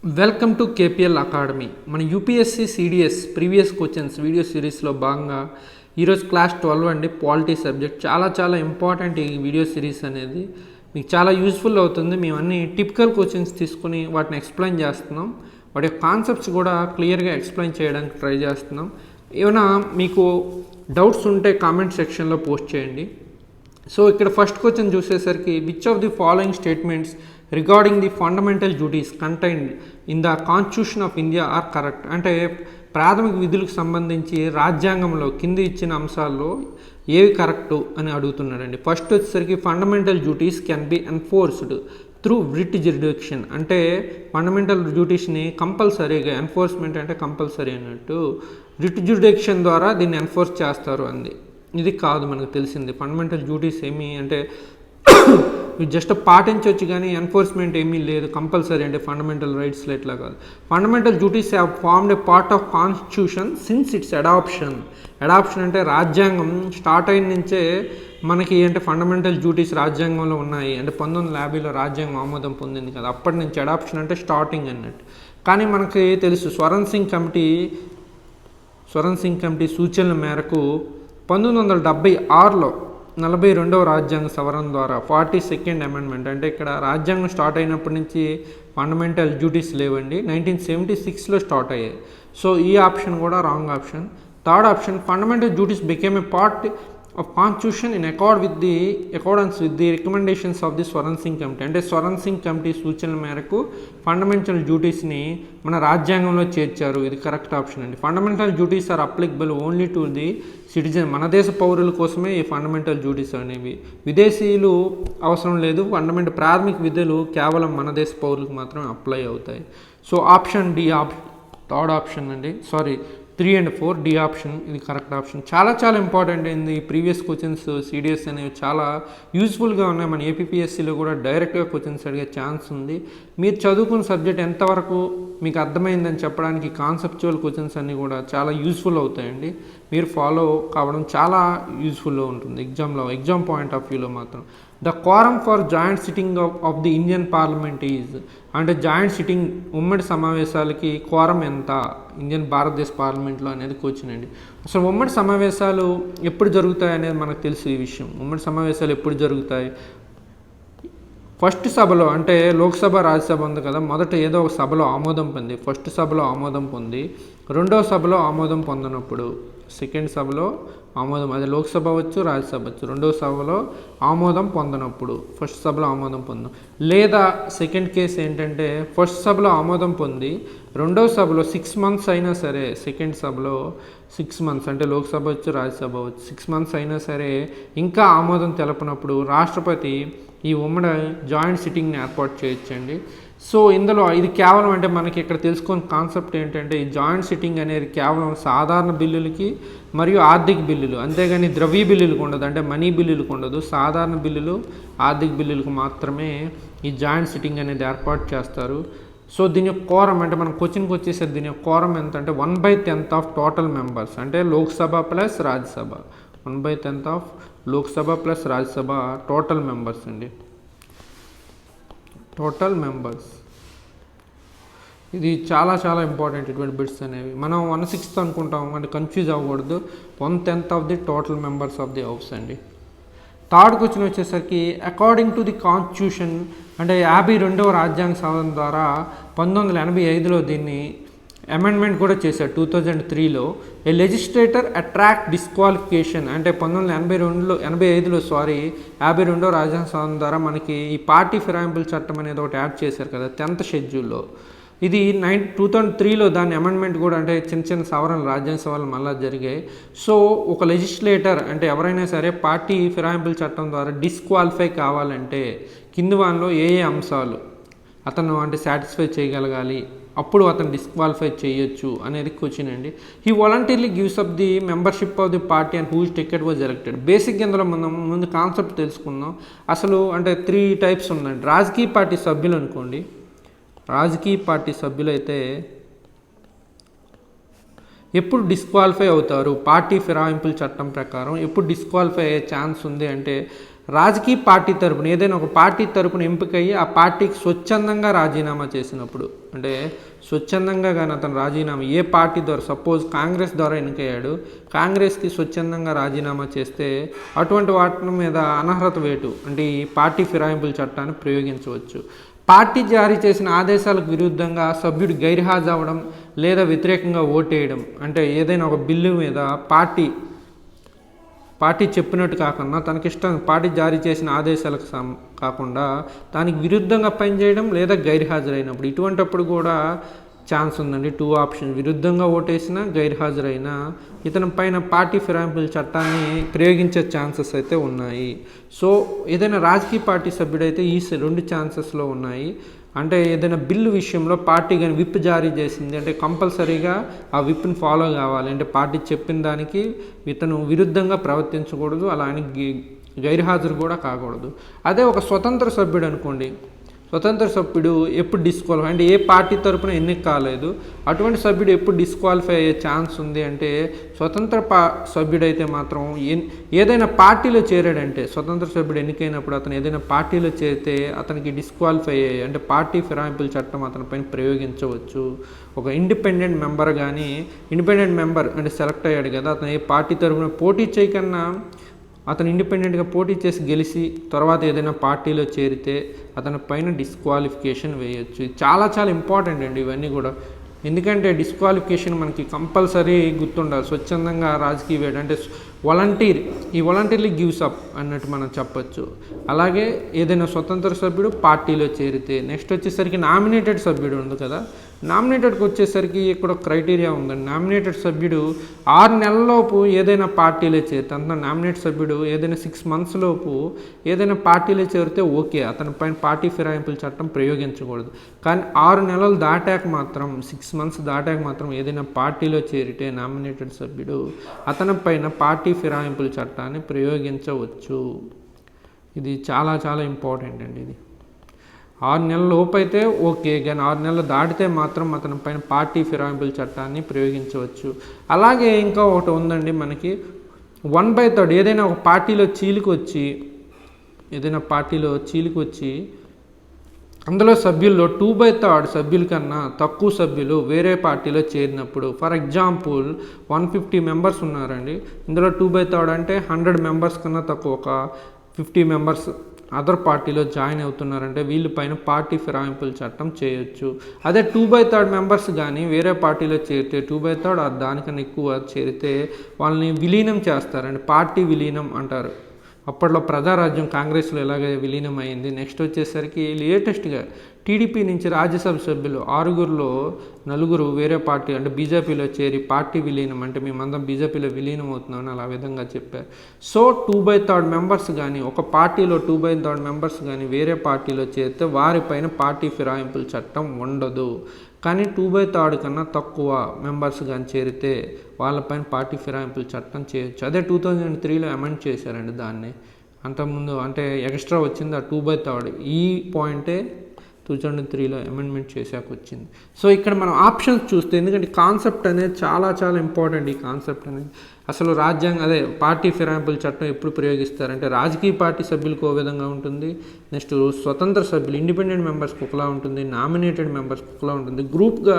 Welcome to KPL academy. మన UPSC CDS previous questions video సిరీస్లో భాగంగా ఈరోజు క్లాస్ 12 అండి, పాలిటీ సబ్జెక్ట్. చాలా ఇంపార్టెంట్ ఈ వీడియో సిరీస్ అనేది. మీకు చాలా యూస్ఫుల్ అవుతుంది. మేము అన్ని టిపికల్ క్వశ్చన్స్ తీసుకుని వాటిని ఎక్స్ప్లెయిన్ చేస్తున్నాం. వాటి యొక్క కాన్సెప్ట్స్ కూడా క్లియర్గా ఎక్స్ప్లెయిన్ చేయడానికి ట్రై చేస్తున్నాం. ఏమైనా మీకు డౌట్స్ ఉంటే కామెంట్ సెక్షన్లో పోస్ట్ చేయండి. సో ఇక్కడ ఫస్ట్ క్వశ్చన్ చూసేసరికి, which of the following statements regarding the fundamental duties contained in the constitution of India are correct? అంటే ప్రాథమిక విధులకు సంబంధించి రాజ్యాంగంలో కింది ఇచ్చిన అంశాల్లో ఏవి కరెక్టు అని అడుగుతున్నాడండి. ఫస్ట్ వచ్చేసరికి, fundamental duties can be enforced through writ jurisdiction. అంటే ఫండమెంటల్ డ్యూటీస్ని కంపల్సరీగా, ఎన్ఫోర్స్మెంట్ అంటే కంపల్సరీ అన్నట్టు, రిట్ జ్యురిడిక్షన్ ద్వారా దీన్ని ఎన్ఫోర్స్ చేస్తారు అంది. ఇది కాదు, మనకు తెలిసింది. ఫండమెంటల్ డ్యూటీస్ ఏమి అంటే జస్ట్ పాటించవచ్చు కానీ ఎన్ఫోర్స్మెంట్ ఏమీ లేదు. కంపల్సరీ అంటే ఫండమెంటల్ రైట్స్లో ఎట్లా కాదు. Fundamental duties have formed a part of constitution since its adoption. Adoption అంటే రాజ్యాంగం స్టార్ట్ అయిన నుంచే మనకి అంటే ఫండమెంటల్ డ్యూటీస్ రాజ్యాంగంలో ఉన్నాయి. అంటే 1950లో రాజ్యాంగం ఆమోదం పొందింది కదా, అప్పటి నుంచి అడాప్షన్ అంటే స్టార్టింగ్ అన్నట్టు. కానీ మనకి తెలుసు, స్వరణ్ సింగ్ కమిటీ సూచనల మేరకు 1976లో 42వ రాజ్యాంగ సవరణ ద్వారా 42nd అమెండ్మెంట్, అంటే ఇక్కడ రాజ్యాంగం స్టార్ట్ అయినప్పటి నుంచి ఫండమెంటల్ డ్యూటీస్ లేవండి. 1976లో స్టార్ట్ అయ్యాయి. సో ఈ ఆప్షన్ కూడా wrong option. Third option, fundamental duties became a part of constitution in accordance with the recommendations of the Swaran Singh committee. అంటే స్వరణ్ సింగ్ కమిటీ సూచనల మేరకు ఫండమెంటల్ డ్యూటీస్ని మన రాజ్యాంగంలో చేర్చారు. ఇది కరెక్ట్ ఆప్షన్ అండి. Fundamental duties are applicable only to the citizen. మన దేశ పౌరుల కోసమే ఈ ఫండమెంటల్ డ్యూటీస్ అనేవి, విదేశీయులు అవసరం లేదు. ప్రాథమిక విధులు కేవలం మన దేశ పౌరులకు మాత్రమే అప్లై అవుతాయి. So option D, third option అండి, 3 and 4 డి ఆప్షన్, ఇది కరెక్ట్ ఆప్షన్. చాలా ఇంపార్టెంట్ అయింది. ప్రీవియస్ క్వశ్చన్స్ సిడిఎస్ అనేవి చాలా యూస్ఫుల్గా ఉన్నాయి. మన ఏపీఎస్సీలో కూడా డైరెక్ట్గా క్వశ్చన్స్ అడిగే ఛాన్స్ ఉంది. మీరు చదువుకున్న సబ్జెక్ట్ ఎంతవరకు మీకు అర్థమైందని చెప్పడానికి కాన్సెప్చువల్ క్వశ్చన్స్ అన్నీ కూడా చాలా యూస్ఫుల్ అవుతాయండి. మీరు ఫాలో కావడం చాలా యూస్ఫుల్గా ఉంటుంది ఎగ్జామ్ పాయింట్ ఆఫ్ వ్యూలో మాత్రం. The క్వారం for joint sitting of the Indian parliament is, అంటే జాయింట్ సిట్టింగ్ ఉమ్మడి సమావేశాలకి క్వారం ఎంత భారతదేశ పార్లమెంట్లో అనేది క్వశ్చన్ అండి. అసలు ఉమ్మడి సమావేశాలు ఎప్పుడు జరుగుతాయి అనేది మనకు తెలుసు. ఈ విషయం, ఉమ్మడి సమావేశాలు ఎప్పుడు జరుగుతాయి? ఫస్ట్ సభలో, అంటే లోక్సభ రాజ్యసభ ఉంది కదా, మొదట ఏదో ఒక సభలో ఆమోదం పొంది, ఫస్ట్ సభలో ఆమోదం పొంది, రెండవ సభలో ఆమోదం పొందినప్పుడు, సెకండ్ సభలో ఆమోదం, అది లోక్సభ అవ్వచ్చు రాజ్యసభ అవ్వచ్చు, రెండవ సభలో ఆమోదం పొందినప్పుడు ఫస్ట్ సభలో ఆమోదం పొందాం. లేదా సెకండ్ కేసు ఏంటంటే, ఫస్ట్ సభలో ఆమోదం పొంది రెండవ సభలో 6 months అయినా సరే, సెకండ్ సభలో 6 months, అంటే లోక్సభ అవ్వచ్చు రాజ్యసభ అవ్వచ్చు, 6 months అయినా సరే ఇంకా ఆమోదం తెలపనప్పుడు రాష్ట్రపతి ఈ ఉమ్మడి జాయింట్ సిట్టింగ్ని ఏర్పాటు చేయొచ్చండి. సో ఇందులో ఇది కేవలం, అంటే మనకి ఇక్కడ తెలుసుకున్న కాన్సెప్ట్ ఏంటంటే, ఈ జాయింట్ సిట్టింగ్ అనేది కేవలం సాధారణ బిల్లులకి మరియు ఆర్థిక బిల్లులు, అంతేగాని ద్రవ్య బిల్లులకు ఉండదు, అంటే మనీ బిల్లులకు ఉండదు. సాధారణ బిల్లులు, ఆర్థిక బిల్లులకు మాత్రమే ఈ జాయింట్ సిట్టింగ్ అనేది ఏర్పాటు చేస్తారు. సో దీని యొక్క కోరం, అంటే మనం క్వశ్చన్కి వచ్చేసరికి దీని యొక్క కోరం ఎంత అంటే 1/10 ఆఫ్ టోటల్ మెంబర్స్, అంటే Lok Sabha plus Rajya Sabha, 1/10 of Lok Sabha plus Rajya Sabha total members అండి, టోటల్ మెంబర్స్. ఇది చాలా ఇంపార్టెంట్ ఇటువంటి బిట్స్ అనేవి. మనం 1/6 అనుకుంటాం, అంటే కన్ఫ్యూజ్ అవ్వకూడదు. 1/10 of the total members of the house అండి. థర్డ్ క్వశ్చన్ వచ్చేసరికి, అకార్డింగ్ టు ది కాన్స్టిట్యూషన్, అంటే 52వ రాజ్యాంగ సవరణ ద్వారా 1985లో దీన్ని అమెండ్మెంట్ కూడా చేశారు. 2003లో ఏ లెజిస్లేటర్ అట్రాక్ట్ డిస్క్వాలిఫికేషన్, అంటే 1985లో 52వ రాజ్యాంగ సవరణ ద్వారా మనకి ఈ పార్టీ ఫిరాయింపుల చట్టం అనేది ఒకటి యాడ్ చేశారు కదా 10th షెడ్యూల్లో. ఇది 2003లో దాని అమెండ్మెంట్ కూడా, అంటే చిన్న సవరణలు, రాజ్యాంగ సవరణలు మళ్ళీ జరిగాయి. సో ఒక లెజిస్లేటర్, అంటే ఎవరైనా సరే పార్టీ ఫిరాయింపుల చట్టం ద్వారా డిస్క్వాలిఫై కావాలంటే కింది వానిలో ఏ అంశాలు అతను అంటే సాటిస్ఫై చేయగలగాలి, అప్పుడు అతను డిస్క్వాలిఫై చేయొచ్చు అనేది క్వశ్చన్ అండి. He voluntarily gives up the membership of the party and whose ticket was elected. Basic ఇందులో మనం ముందు కాన్సెప్ట్ తెలుసుకుందాం. అసలు అంటే 3 types ఉందండి. రాజకీయ పార్టీ సభ్యులు అనుకోండి, రాజకీయ పార్టీ సభ్యులైతే ఎప్పుడు డిస్క్వాలిఫై అవుతారు? పార్టీ ఫిరాయింపుల చట్టం ప్రకారం ఎప్పుడు డిస్క్వాలిఫై అయ్యే ఛాన్స్ ఉంది అంటే, రాజకీయ పార్టీ తరపున ఏదైనా ఒక పార్టీ తరపున ఎంపికయ్యి ఆ పార్టీకి స్వచ్ఛందంగా రాజీనామా చేసినప్పుడు, అంటే స్వచ్ఛందంగా కానీ అతను రాజీనామా ఏ పార్టీ ద్వారా, సపోజ్ కాంగ్రెస్ ద్వారా ఎన్నికయ్యాడు, కాంగ్రెస్కి స్వచ్ఛందంగా రాజీనామా చేస్తే అటువంటి వాటి మీద అనర్హత వేటు అంటే ఈ పార్టీ ఫిరాయింపుల చట్టాన్ని ప్రయోగించవచ్చు. పార్టీ జారీ చేసిన ఆదేశాలకు విరుద్ధంగా సభ్యుడు గైర్హాజరు అవ్వడం లేదా వ్యతిరేకంగా ఓటేయడం, అంటే ఏదైనా ఒక బిల్లు మీద పార్టీ చెప్పినట్టు కాకుండా తనకిష్టం పార్టీ జారీ చేసిన ఆదేశాలకు కాకుండా దానికి విరుద్ధంగా పనిచేయడం లేదా గైర్హాజరైనప్పుడు, ఇటువంటిప్పుడు కూడా ఛాన్స్ ఉందండి. 2 ఆప్షన్, విరుద్ధంగా ఓటేసినా గైర్హాజరైనా ఇతని పైన పార్టీ ఫిరాయింపుల చట్టాన్ని ప్రయోగించే ఛాన్సెస్ అయితే ఉన్నాయి. సో ఏదైనా రాజకీయ పార్టీ సభ్యుడైతే ఈ 2 ఛాన్సెస్లో ఉన్నాయి. అంటే ఏదైనా బిల్లు విషయంలో పార్టీ కానీ విప్ జారీ చేసింది అంటే కంపల్సరీగా ఆ విప్ని ఫాలో కావాలి. అంటే పార్టీ చెప్పిన దానికి ఇతను విరుద్ధంగా ప్రవర్తించకూడదు, అలా అని గైర్హాజరు కూడా కాకూడదు. అదే ఒక స్వతంత్ర సభ్యుడు అనుకోండి, స్వతంత్ర సభ్యుడు ఎప్పుడు డిస్క్వాలిఫై అంటే ఏ పార్టీ తరపున ఎన్నిక కాలేదు, అటువంటి సభ్యుడు ఎప్పుడు డిస్క్వాలిఫై అయ్యే ఛాన్స్ ఉంది అంటే స్వతంత్ర సభ్యుడైతే మాత్రం ఏదైనా పార్టీలో చేరాడంటే, స్వతంత్ర సభ్యుడు ఎన్నికైనప్పుడు అతను ఏదైనా పార్టీలో చేరితే అతనికి డిస్క్వాలిఫై అయ్యాయి అంటే పార్టీ ఫిరాయింపుల చట్టం అతనిపైన ప్రయోగించవచ్చు. ఒక ఇండిపెండెంట్ మెంబర్ కానీ, ఇండిపెండెంట్ మెంబర్ అంటే సెలెక్ట్ అయ్యాడు కదా, అతను ఏ పార్టీ తరపున పోటీ చేయకన్నా అతను ఇండిపెండెంట్గా పోటీ చేసి గెలిచి తర్వాత ఏదైనా పార్టీలో చేరితే అతని పైన డిస్క్వాలిఫికేషన్ వేయచ్చు. చాలా చాలా ఇంపార్టెంట్ అండి ఇవన్నీ కూడా. ఎందుకంటే డిస్క్వాలిఫికేషన్ మనకి కంపల్సరీ గుర్తుండాలి. స్వచ్ఛందంగా రాజకీయ వేయడం అంటే వాలంటీర్, ఈ వాలంటీర్లీ గివ్స్ అప్ అన్నట్టు మనం చెప్పచ్చు. అలాగే ఏదైనా స్వతంత్ర సభ్యుడు పార్టీలో చేరితే, నెక్స్ట్ వచ్చేసరికి నామినేటెడ్ సభ్యుడు ఉంది కదా, నామినేటెడ్కి వచ్చేసరికి ఇక్కడ క్రైటీరియా ఉందండి. నామినేటెడ్ సభ్యుడు 6 నెలలలోపు ఏదైనా పార్టీలో చేరితే, అంత నామినేట్ సభ్యుడు ఏదైనా 6 months లోపు ఏదైనా పార్టీలో చేరితే ఓకే, అతని పైన పార్టీ ఫిరాయింపుల చట్టం ప్రయోగించకూడదు. కానీ 6 నెలలు దాటాక మాత్రం, 6 months దాటాక మాత్రం ఏదైనా పార్టీలో చేరితే నామినేటెడ్ సభ్యుడు అతని పైన పార్టీ ఫిరాయింపుల చట్టాన్ని ప్రయోగించవచ్చు. ఇది చాలా చాలా ఇంపార్టెంట్ అండి. ఇది 6 నెలల లోపు అయితే ఓకే, కానీ 6 నెలలు దాటితే మాత్రం అతని పైన పార్టీ ఫిరాయింపుల చట్టాన్ని ప్రయోగించవచ్చు. అలాగే ఇంకా ఒకటి ఉందండి మనకి, 1/3 ఏదైనా ఒక పార్టీలో చీలికి వచ్చి అందులో సభ్యుల్లో 2/3 సభ్యుల కన్నా తక్కువ సభ్యులు వేరే పార్టీలో చేరినప్పుడు, ఫర్ ఎగ్జాంపుల్ 150 members ఉన్నారండి, ఇందులో 2/3 అంటే 100 members కన్నా తక్కువ, ఒక 50 members అదర్ పార్టీలో జాయిన్ అవుతున్నారంటే వీళ్ళ పైన పార్టీ ఫిరాయింపుల చట్టం చేయొచ్చు. అదే 2/3 members కానీ వేరే పార్టీలో చేరితే, 2/3 దానికన్నా ఎక్కువ చేరితే వాళ్ళని విలీనం చేస్తారండి, పార్టీ విలీనం అంటారు. అప్పట్లో ప్రజారాజ్యం కాంగ్రెస్లో ఎలాగ విలీనం అయింది. నెక్స్ట్ వచ్చేసరికి లేటెస్ట్గా టీడీపీ నుంచి రాజ్యసభ సభ్యులు 6గురిలో 4 వేరే పార్టీ అంటే బీజేపీలో చేరి పార్టీ విలీనం అంటే మేమందరం బీజేపీలో విలీనం అవుతున్నామని అలా విధంగా చెప్పారు. సో 2/3 members కానీ, ఒక పార్టీలో 2/3 members కానీ వేరే పార్టీలో చేరితే వారిపైన పార్టీ ఫిరాయింపుల చట్టం ఉండదు. కానీ 2/3 కన్నా తక్కువ మెంబర్స్ కానీ చేరితే వాళ్ళపైన పార్టీ ఫిరాయింపుల చట్టం చేయొచ్చు. అదే 2003లో అమెండ్ చేశారండి దాన్ని. అంతకుముందు అంటే ఎక్స్ట్రా వచ్చింది ఆ 2/3, ఈ పాయింటే 2003లో అమెండ్మెంట్ చేశాక వచ్చింది. సో ఇక్కడ మనం ఆప్షన్స్ చూస్తే, ఎందుకంటే కాన్సెప్ట్ అనేది చాలా చాలా ఇంపార్టెంట్. ఈ కాన్సెప్ట్ అనేది అసలు పార్టీ ఫిరాయింపుల చట్టం ఎప్పుడు ప్రయోగిస్తారంటే రాజకీయ పార్టీ సభ్యులకు ఓ విధంగా ఉంటుంది, నెక్స్ట్ స్వతంత్ర సభ్యులు ఇండిపెండెంట్ మెంబర్స్కి ఒకలా ఉంటుంది, నామినేటెడ్ మెంబర్స్కి ఒకలా ఉంటుంది, గ్రూప్గా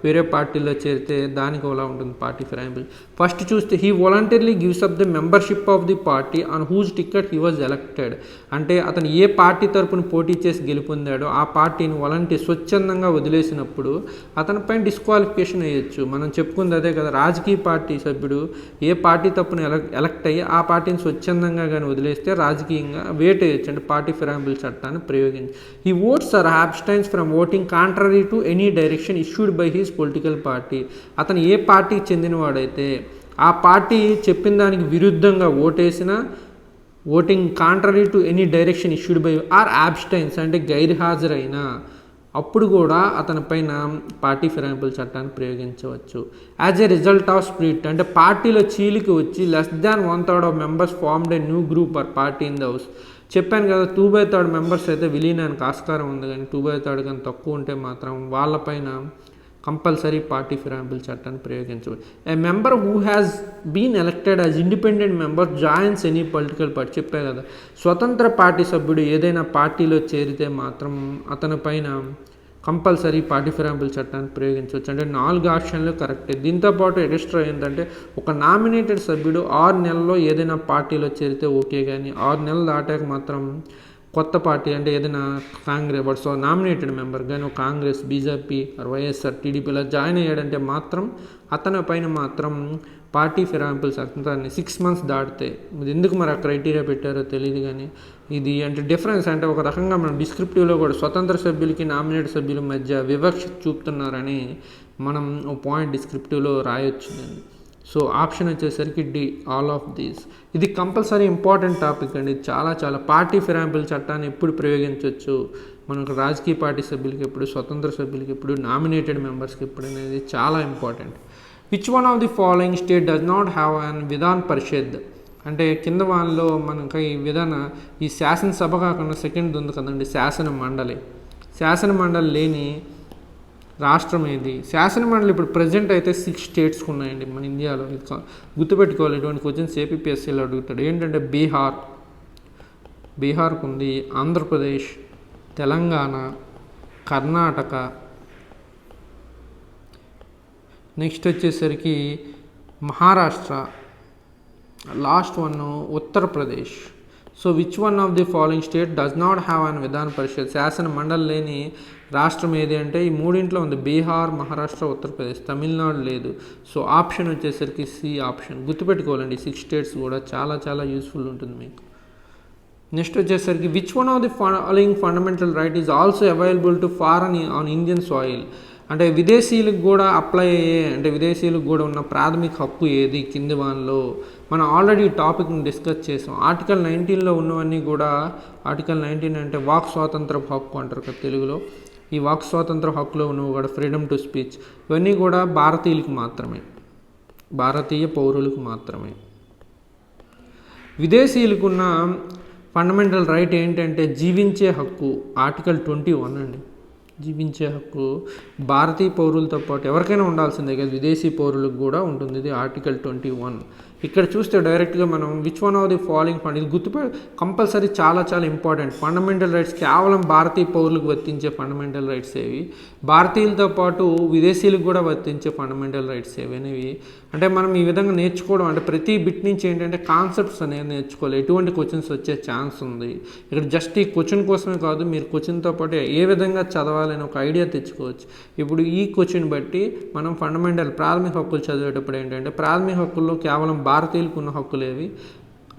వేరే పార్టీలో చేరితే దానికి ఒకలా ఉంటుంది పార్టీ ఫిరాయింపులు. ఫస్ట్ చూస్తే he voluntarily gives up the membership of the party on whose ticket he was elected. అంటే అతను ఏ పార్టీ తరపున పోటీ చేసి గెలుపొందాడో ఆ పార్టీని వాలంటీర్ స్వచ్ఛందంగా వదిలేసినప్పుడు అతనిపైన డిస్క్వాలిఫికేషన్ వేయచ్చు. మనం చెప్పుకుంది అదే కదా, రాజకీయ పార్టీ సభ్యుడు ఏ పార్టీ తప్పును ఎలక్ట్ అయ్యి ఆ పార్టీని స్వచ్ఛందంగా కానీ వదిలేస్తే రాజకీయంగా వేట్ వేయచ్చు, అంటే పార్టీ ఫిరాయింపుల చట్టాన్ని ప్రయోగించి. He votes or abstains from voting contrary to any direction issued by his political party. అతను ఏ పార్టీకి చెందినవాడైతే ఆ పార్టీ చెప్పిన దానికి విరుద్ధంగా ఓటేసినా, voting contrary to any direction issued by or abstains అంటే గైర్హాజరైనా అప్పుడు కూడా అతని పైన పార్టీ ఫిరాయింపుల చట్టాన్ని ప్రయోగించవచ్చు. As a result of split అంటే పార్టీలో చీలికి వచ్చి <1/3 of members formed a new group or party in the house. చెప్పాను కదా 2/3 members అయితే విలీనానికి ఆస్కారం ఉంది, కానీ 2/3 కానీ తక్కువ ఉంటే మాత్రం వాళ్ళపైన కంపల్సరీ పార్టీ ఫిరాయింపుల చట్టాన్ని ప్రయోగించవచ్చు. A member who has been elected as independent member joins any political party, చెప్పే కదా, స్వతంత్ర పార్టీ సభ్యుడు ఏదైనా పార్టీలో చేరితే మాత్రం అతని పైన కంపల్సరీ పార్టీ ఫిరాయింపుల చట్టాన్ని ప్రయోగించవచ్చు. అంటే 4 ఆప్షన్లు కరెక్టే. దీంతోపాటు ఎక్స్ట్రా ఏంటంటే ఒక నామినేటెడ్ సభ్యుడు 6 నెలల్లో ఏదైనా పార్టీలో చేరితే ఓకే, కానీ 6 నెలలు దాటాక మాత్రం కొత్త పార్టీ అంటే ఏదైనా కాంగ్రెస్ నామినేటెడ్ మెంబర్ కానీ ఒక కాంగ్రెస్, బీజేపీ, వైఎస్ఆర్, టీడీపీలో జాయిన్ అయ్యాడంటే మాత్రం అతని పైన మాత్రం పార్టీ ఫిరాయింపుల చట్టాన్ని 6 months దాటితే, ఇది ఎందుకు మరి ఆ క్రైటీరియా పెట్టారో తెలియదు, కానీ ఇది అంటే డిఫరెన్స్ అంటే ఒక రకంగా మనం డిస్క్రిప్టివ్లో కూడా స్వతంత్ర సభ్యులకి నామినేటెడ్ సభ్యుల మధ్య వివక్ష చూపుతున్నారని మనం ఓ పాయింట్ డిస్క్రిప్టివ్లో రాయొచ్చు దాన్ని. సో ఆప్షన్ వచ్చేసరికి డి, ఆల్ ఆఫ్ దీస్. ఇది కంపల్సరీ ఇంపార్టెంట్ టాపిక్ అండి. చాలా పార్టీ ఫిరాయింపుల చట్టాన్ని ఎప్పుడు ప్రయోగించవచ్చు, మనకు రాజకీయ పార్టీ సభ్యులకి ఎప్పుడు, స్వతంత్ర సభ్యులకి ఎప్పుడు, నామినేటెడ్ మెంబర్స్కి ఎప్పుడు అనేది చాలా important. Which one of the following state does not have an Vidhan Parishad, అంటే కింద వాళ్ళలో మనకి ఈ శాసనసభ కాకుండా సెకండ్ ఉంది కదండి శాసన మండలి లేని రాష్ట్రం ఏది? శాసన మండలి ఇప్పుడు ప్రజెంట్ అయితే 6 states ఉన్నాయండి మన ఇండియాలో. గుర్తుపెట్టుకోవాలి, ఇటువంటి క్వశ్చన్స్ ఏపీఎస్సీలో అడుగుతాడు. ఏంటంటే బీహార్కు ఉంది, ఆంధ్రప్రదేశ్, తెలంగాణ, కర్ణాటక, నెక్స్ట్ వచ్చేసరికి Maharashtra, last one Uttar Pradesh. So which one of the following state does not have అన్ విధాన పరిషత్, శాసన మండలి లేని రాష్ట్రం ఏది అంటే ఈ 3 ఉంది, బీహార్, మహారాష్ట్ర, ఉత్తరప్రదేశ్. తమిళనాడు లేదు. సో ఆప్షన్ వచ్చేసరికి సి ఆప్షన్. గుర్తుపెట్టుకోవాలండి, 6 states కూడా చాలా యూస్ఫుల్ ఉంటుంది మీకు. నెక్స్ట్ వచ్చేసరికి which one of the following fundamental right is also available to foreign on Indian soil, అంటే విదేశీయులకు కూడా అప్లై అయ్యే, అంటే విదేశీయులకు కూడా ఉన్న ప్రాథమిక హక్కు ఏది కింది వానిలో? మనం ఆల్రెడీ ఈ టాపిక్ని డిస్కస్ చేసాం. ఆర్టికల్ 19లో ఉన్నవన్నీ కూడా, ఆర్టికల్ 19 అంటే వాక్ స్వాతంత్ర హక్కు అంటారు కదా తెలుగులో. ఈ వాక్ స్వాతంత్ర హక్కులో ఉన్నవి కూడా ఫ్రీడమ్ టు స్పీచ్, ఇవన్నీ కూడా భారతీయులకు మాత్రమే, భారతీయ పౌరులకు మాత్రమే. విదేశీయులకున్న ఫండమెంటల్ రైట్ ఏంటంటే జీవించే హక్కు, ఆర్టికల్ 21 అండి. జీవించే హక్కు భారతీయ పౌరులతో పాటు ఎవరికైనా ఉండాల్సిందే కదా, విదేశీ పౌరులకు కూడా ఉంటుంది. ఇది ఆర్టికల్ 21. ఇక్కడ చూస్తే డైరెక్ట్గా మనం which one of the following ఇది కంపల్సరీ చాలా ఇంపార్టెంట్. ఫండమెంటల్ రైట్స్ కేవలం భారతీయ పౌరులకు వర్తించే ఫండమెంటల్ రైట్స్ ఏవి, భారతీయులతో పాటు విదేశీయులకు కూడా వర్తించే ఫండమెంటల్ రైట్స్ ఏవి అనేవి అంటే మనం ఈ విధంగా నేర్చుకోవడం, అంటే ప్రతి బిట్ నుంచి ఏంటంటే కాన్సెప్ట్స్ అనేది నేర్చుకోవాలి. ఎటువంటి క్వశ్చన్స్ వచ్చే ఛాన్స్ ఉంది ఇక్కడ, జస్ట్ ఈ క్వశ్చన్ కోసమే కాదు, మీరు క్వశ్చన్తో పాటు ఏ విధంగా చదవాలని ఒక ఐడియా తెచ్చుకోవచ్చు. ఇప్పుడు ఈ క్వశ్చన్ బట్టి మనం ఫండమెంటల్ ప్రాథమిక హక్కులు చదివేటప్పుడు ఏంటంటే ప్రాథమిక హక్కుల్లో కేవలం భారతీయులకు ఉన్న హక్కులేవి,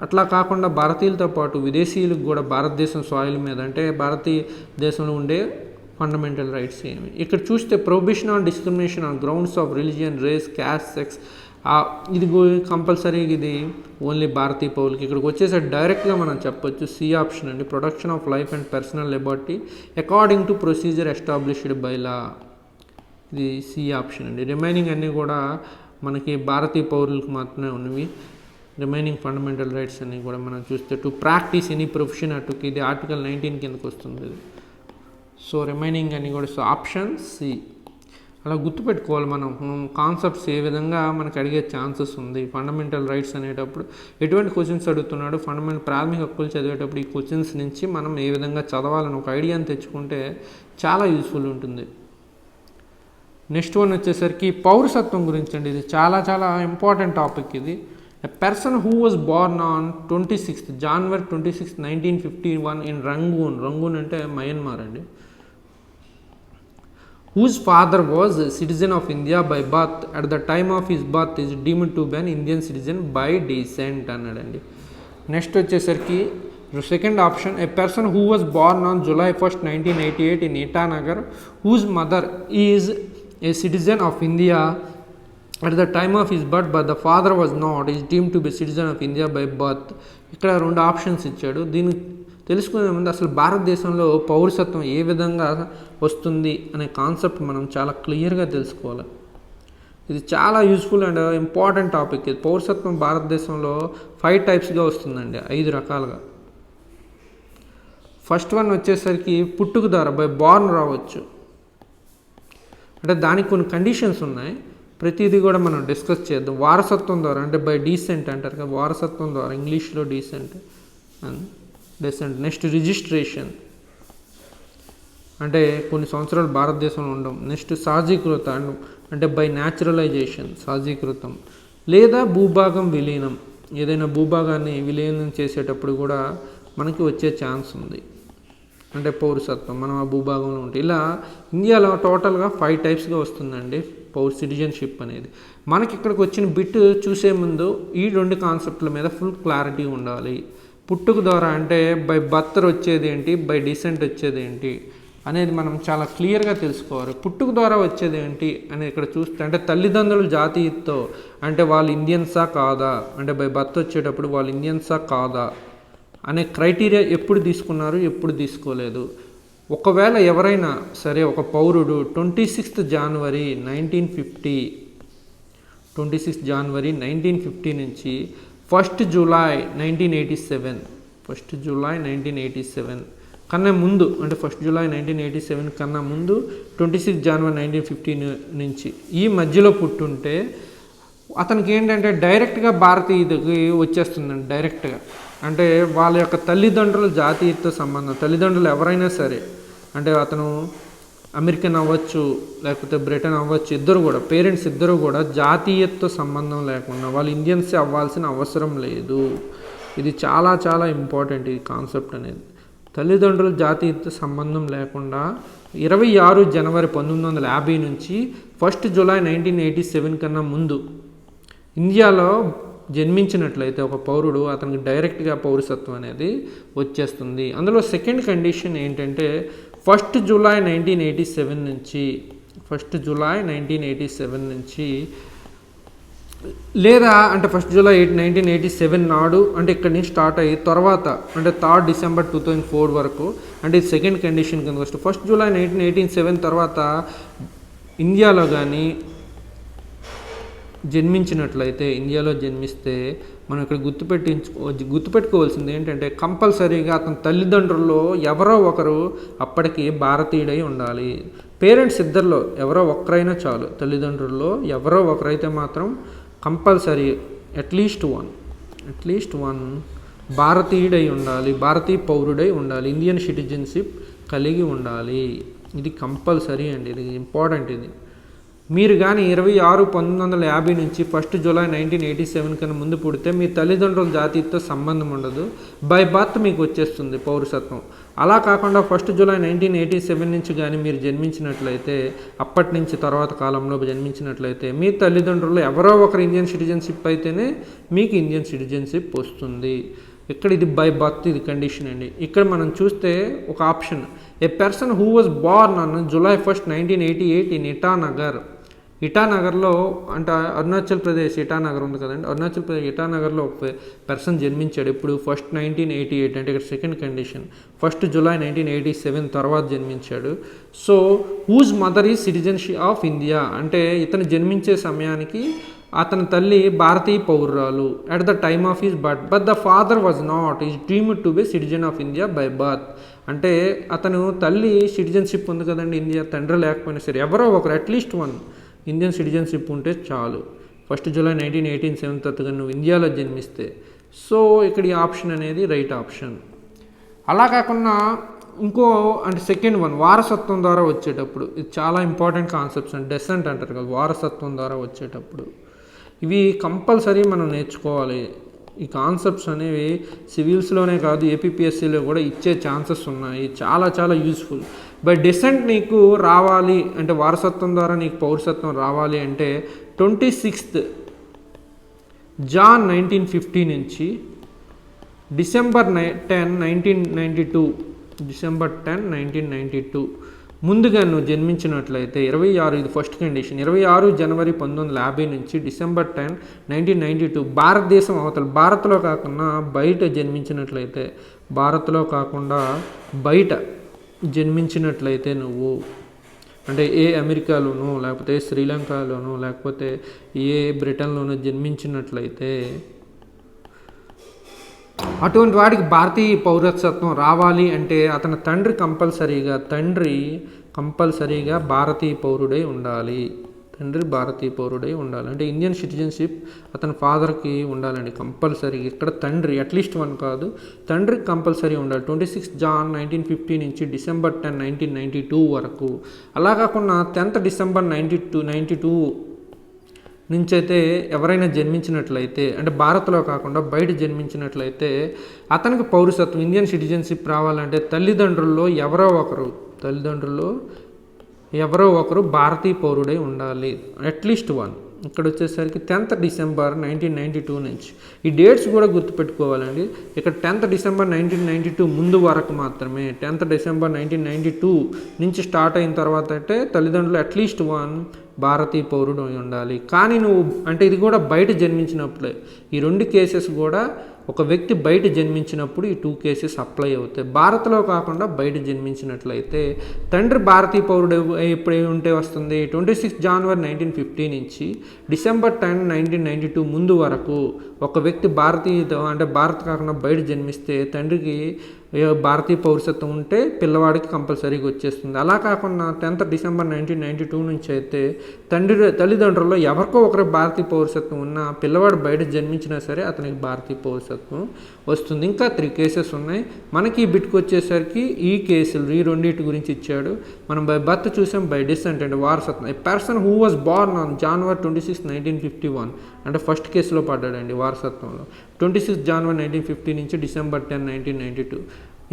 అట్లా కాకుండా భారతీయులతో పాటు విదేశీయులకు కూడా భారతదేశం సాయిల్ మీద అంటే భారతదేశంలో ఉండే ఫండమెంటల్ రైట్స్ ఏమి. ఇక్కడ చూస్తే prohibition on discrimination on grounds of religion, race, caste, sex, ఇది కంపల్సరీ, ఇది ఓన్లీ భారతీయ పౌరులకి. ఇక్కడికి వచ్చేసరికి డైరెక్ట్గా మనం చెప్పొచ్చు సి ఆప్షన్ అండి. Protection of life and personal liberty according to procedure established by law, ఇది సి ఆప్షన్ అండి. రిమైనింగ్ అన్నీ కూడా మనకి భారతీయ పౌరులకు మాత్రమే ఉన్నవి. రిమైనింగ్ ఫండమెంటల్ రైట్స్ అన్నీ కూడా మనం చూస్తే టు ప్రాక్టీస్ ఎనీ ప్రొఫెషన్ అటుకి, ఇది ఆర్టికల్ 19 కిందకు వస్తుంది ఇది. సో రిమైనింగ్ అన్నీ కూడా సో ఆప్షన్ సి. అలా గుర్తుపెట్టుకోవాలి మనం కాన్సెప్ట్స్ ఏ విధంగా మనకు అడిగే ఛాన్సెస్ ఉంది. ఫండమెంటల్ రైట్స్ అనేటప్పుడు ఎటువంటి క్వశ్చన్స్ అడుగుతున్నాడు, ఫండమెంటల్ ప్రాథమిక హక్కులు చదివేటప్పుడు ఈ క్వశ్చన్స్ నుంచి మనం ఏ విధంగా చదవాలని ఒక ఐడియాని తెచ్చుకుంటే చాలా యూస్ఫుల్ ఉంటుంది. నెక్స్ట్ వన్ వచ్చేసరికి పౌరసత్వం గురించి అండి. ఇది చాలా ఇంపార్టెంట్ టాపిక్ ఇది. A person who was born on 26th January 26, 1951 in Rangoon అంటే మయన్మార్ అండి. whose father was a citizen of India by birth at the time of his birth is deemed to be an Indian citizen by descent అన్నాడండి. Next వచ్చేసరికి second option a person who was born on July 1, 1988 in Itanagar whose mother is a citizen of India at the time of his birth but the father was not is deemed to be citizen of India by birth. ఇక్కడ 2 options ఇచ్చాడు. దీన్ని తెలుసుకునే ముందు అసలు భారతదేశంలో పౌరసత్వం ఏ విధంగా వస్తుంది అనే కాన్సెప్ట్ మనం చాలా క్లియర్గా తెలుసుకోవాలి. ఇది చాలా యూస్ఫుల్ అండ్ ఇంపార్టెంట్ టాపిక్. ఇది పౌరసత్వం భారతదేశంలో 5 typesగా వస్తుందండి, 5 రకాలుగా. ఫస్ట్ వన్ వచ్చేసరికి పుట్టుక ద్వారా బై బార్న్ రావచ్చు. అంటే దానికి కొన్ని కండిషన్స్ ఉన్నాయి, ప్రతిదీ కూడా మనం డిస్కస్ చేద్దాం. వారసత్వం ద్వారా అంటే బై డీసెంట్ అంటారు కదా, వారసత్వం ద్వారా ఇంగ్లీష్లో decent and descent. Next registration అంటే కొన్ని సంవత్సరాలు భారతదేశంలో ఉండడం. నెక్స్ట్ సాజీకృత అంటే బై న్యాచురలైజేషన్ సాజీకృతం, లేదా భూభాగం విలీనం, ఏదైనా భూభాగాన్ని విలీనం చేసేటప్పుడు కూడా మనకి వచ్చే ఛాన్స్ ఉంది, అంటే పౌరసత్వం మనం ఆ భూభాగంలో ఉంటే. ఇలా ఇండియాలో టోటల్గా 5 టైప్స్గా వస్తుందండి సిటిజన్షిప్ అనేది. మనకి ఇక్కడికి వచ్చిన బిట్ చూసే ముందు ఈ 2 కాన్సెప్ట్ల మీద ఫుల్ క్లారిటీ ఉండాలి. పుట్టుక ద్వారా అంటే బై బర్త్ వచ్చేది ఏంటి, బై డిసెంట్ వచ్చేది ఏంటి అనేది మనం చాలా క్లియర్గా తెలుసుకోవాలి. పుట్టుక ద్వారా వచ్చేది ఏంటి అనేది ఇక్కడ చూస్తే అంటే తల్లిదండ్రులు జాతీయతతో అంటే వాళ్ళు ఇండియన్సా కాదా, అంటే బై బర్త్ వచ్చేటప్పుడు వాళ్ళు ఇండియన్సా కాదా అనే క్రైటీరియా ఎప్పుడు తీసుకున్నారు, ఎప్పుడు తీసుకోలేదు. ఒకవేళ ఎవరైనా సరే ఒక పౌరుడు 26 జనవరి 1950 నుంచి 1 జూలై 1987 కన్నా ముందు, అంటే 1 జూలై 1987 కన్నా ముందు 26 జనవరి 1950 నుంచి ఈ మధ్యలో పుట్టుంటే అతనికి ఏంటంటే డైరెక్ట్గా భారతీయుడికి వచ్చేస్తుందండి. డైరెక్ట్గా అంటే వాళ్ళ యొక్క తల్లిదండ్రుల జాతీయత సంబంధం, తల్లిదండ్రులు ఎవరైనా సరే అంటే అతను అమెరికన్ అవ్వచ్చు లేకపోతే బ్రిటన్ అవ్వచ్చు, ఇద్దరు కూడా పేరెంట్స్ ఇద్దరు కూడా జాతీయతతో సంబంధం లేకుండా వాళ్ళు ఇండియన్సే అవ్వాల్సిన అవసరం లేదు. ఇది చాలా చాలా ఇంపార్టెంట్ ఈ కాన్సెప్ట్ అనేది. తల్లిదండ్రుల జాతీయత సంబంధం లేకుండా 26 జనవరి 1950 నుంచి 1 జూలై 1987 కన్నా ముందు ఇండియాలో జన్మించినట్లయితే ఒక పౌరుడు అతనికి డైరెక్ట్గా పౌరసత్వం అనేది వచ్చేస్తుంది. అందులో సెకండ్ కండిషన్ ఏంటంటే 1 జూలై 1987 నుంచి లేదా అంటే 1 జూలై 1987 నాడు అంటే ఇక్కడి నుంచి స్టార్ట్ అయ్యి తర్వాత అంటే 3 డిసెంబర్ 2004 వరకు అంటే ఇది సెకండ్ కండిషన్ కింద వస్తుంది. 1 జూలై 1987 తర్వాత ఇండియాలో కానీ జన్మించినట్లయితే, ఇండియాలో జన్మిస్తే మనం ఇక్కడ గుర్తుపెట్టుకోవాల్సింది ఏంటంటే కంపల్సరీగా అతని తల్లిదండ్రుల్లో ఎవరో ఒకరు అప్పటికి భారతీయుడై ఉండాలి. పేరెంట్స్ ఇద్దరిలో ఎవరో ఒక్కరైనా చాలు, తల్లిదండ్రుల్లో ఎవరో ఒకరైతే మాత్రం కంపల్సరీ అట్లీస్ట్ వన్ భారతీయుడై ఉండాలి, భారతీయ పౌరుడై ఉండాలి, ఇండియన్ సిటిజన్షిప్ కలిగి ఉండాలి. ఇది కంపల్సరీ అండి, ఇది ఇంపార్టెంట్. ఇది మీరు కానీ 26/1950 నుంచి 1 జూలై 1987 కన్నా ముందు పుడితే మీ తల్లిదండ్రుల జాతీయతో సంబంధం ఉండదు, బై బర్త్ మీకు వచ్చేస్తుంది పౌరసత్వం. అలా కాకుండా 1 జూలై 1987 నుంచి కానీ మీరు జన్మించినట్లయితే, అప్పటి నుంచి తర్వాత కాలంలో జన్మించినట్లయితే మీ తల్లిదండ్రులు ఎవరో ఒకరు ఇండియన్ సిటిజన్షిప్ అయితేనే మీకు ఇండియన్ సిటిజన్షిప్ వస్తుంది. ఇక్కడ ఇది బై బర్త్, ఇది కండిషన్ అండి. ఇక్కడ మనం చూస్తే ఒక option, a person who was born on July 1, 1988 in ఇటానగర్లో అంటే అరుణాచల్ ప్రదేశ్ ఇటానగర్ ఉంది కదండి, అరుణాచల్ ప్రదేశ్ ఇటానగర్లో ఒక పర్సన్ జన్మించాడు. ఇప్పుడు 1 1988 అంటే ఇక్కడ సెకండ్ కండిషన్ 1 జూలై 1987 తర్వాత జన్మించాడు. So whose mother is citizenship of India అంటే ఇతను జన్మించే సమయానికి అతని తల్లి భారతీయ పౌరురాలు at the time of his birth, but the father was not, is deemed to be citizen of India by birth. అంటే అతను తల్లి సిటిజన్షిప్ ఉంది కదండి ఇండియా, తండ్రి లేకపోయినా సరే ఎవరో ఒకరు అట్లీస్ట్ వన్ ఇండియన్ సిటిజన్షిప్ ఉంటే చాలు. 1 జూలై 1987 తర్వాత నువ్వు ఇండియాలో జన్మిస్తే. సో ఇక్కడ ఈ ఆప్షన్ అనేది రైట్ ఆప్షన్. అలా కాకుండా ఇంకో అంటే సెకండ్ వన్ వారసత్వం ద్వారా వచ్చేటప్పుడు, ఇది చాలా ఇంపార్టెంట్ కాన్సెప్ట్స్ అండి. డెసెంట్ అంటారు కదా, వారసత్వం ద్వారా వచ్చేటప్పుడు ఇవి కంపల్సరీ మనం నేర్చుకోవాలి. ఈ కాన్సెప్ట్స్ అనేవి సివిల్స్లోనే కాదు ఏపీపీఎస్సీలో కూడా ఇచ్చే ఛాన్సెస్ ఉన్నాయి, చాలా చాలా యూస్ఫుల్. బై డిసెంట్ నీకు రావాలి అంటే వారసత్వం ద్వారా నీకు పౌరసత్వం రావాలి అంటే 26 జాన్ 1950 నుంచి డిసెంబర్ 10, 1992 ముందుగా నువ్వు జన్మించినట్లయితే 26, ఇది ఫస్ట్ కండిషన్, 26 జనవరి 1950 నుంచి డిసెంబర్ 10, 1992 భారతదేశం అవతల భారత్లో కాకుండా బయట జన్మించినట్లయితే, భారత్లో కాకుండా బయట జన్మించినట్లయితే నువ్వు అంటే ఏ అమెరికాలోనో లేకపోతే శ్రీలంకలోనో లేకపోతే ఏ బ్రిటన్లోనో జన్మించినట్లయితే అటువంటి వాడికి భారతీయ పౌరసత్వం రావాలి అంటే అతని తండ్రి కంపల్సరీగా కంపల్సరీగా భారతీయ పౌరుడై ఉండాలి. తండ్రి భారతీయ పౌరుడై ఉండాలి. అంటే ఇండియన్ సిటిజన్షిప్ అతని ఫాదర్కి ఉండాలండి కంపల్సరీ. ఇక్కడ తండ్రి అట్లీస్ట్ వన్ కాదు, తండ్రికి కంపల్సరీ ఉండాలి. 26 జాన్ 1950 నుంచి డిసెంబర్ 10 1992 వరకు. అలా కాకుండా 10th డిసెంబర్ 92 నుంచి అయితే ఎవరైనా జన్మించినట్లయితే, అంటే భారత్లో కాకుండా బయట జన్మించినట్లయితే అతనికి పౌరసత్వం ఇండియన్ సిటిజన్షిప్ రావాలంటే తల్లిదండ్రుల్లో ఎవరో ఒకరు భారతీయ పౌరుడై ఉండాలి. At least one. ఇక్కడ వచ్చేసరికి 10th డిసెంబర్ 1992 నుంచి. ఈ డేట్స్ కూడా గుర్తుపెట్టుకోవాలండి. ఇక్కడ 10th డిసెంబర్ 1992 ముందు వరకు మాత్రమే. 10th డిసెంబర్ 1992 నుంచి స్టార్ట్ అయిన తర్వాత అంటే తల్లిదండ్రులు అట్లీస్ట్ వన్ భారతీయ పౌరుడు ఉండాలి. కానీ నువ్వు అంటే ఇది కూడా బయట జన్మించినప్పుడే. ఈ 2 కేసెస్ కూడా ఒక వ్యక్తి బయట జన్మించినప్పుడు ఈ 2 కేసెస్ అప్లై అవుతాయి. భారత్లో కాకుండా బయట జన్మించినట్లయితే తండ్రి భారతీయ పౌరుడు ఎప్పుడు ఉంటే వస్తుంది 26 జనవరి 1950 నుంచి డిసెంబర్ 10 1992 ముందు వరకు ఒక వ్యక్తి అంటే భారత్ కాకుండా బయట జన్మిస్తే తండ్రికి భారతీయ పౌరసత్వం ఉంటే పిల్లవాడికి కంపల్సరీగా వచ్చేస్తుంది. అలా కాకుండా 10th డిసెంబర్ 1992 నుంచి అయితే తల్లిదండ్రుల్లో ఎవరికో ఒకరు భారతీయ పౌరసత్వం ఉన్న పిల్లవాడు బయట జన్మించినా సరే అతనికి భారతీయ పౌరసత్వం వస్తుంది. ఇంకా 3 కేసెస్ ఉన్నాయి. మనకి ఈ బిట్కి వచ్చేసరికి ఈ కేసులు ఈ 2 గురించి ఇచ్చాడు. మనం బై బర్త్ చూసాం, బై డిసెంట్ అంటే వారసత్వం. A person who was born on January 26 1951 అంటే ఫస్ట్ కేసులో పడ్డాడండి వారసత్వంలో. 26 జనవరి 1950 నుంచి డిసెంబర్ 10 1992.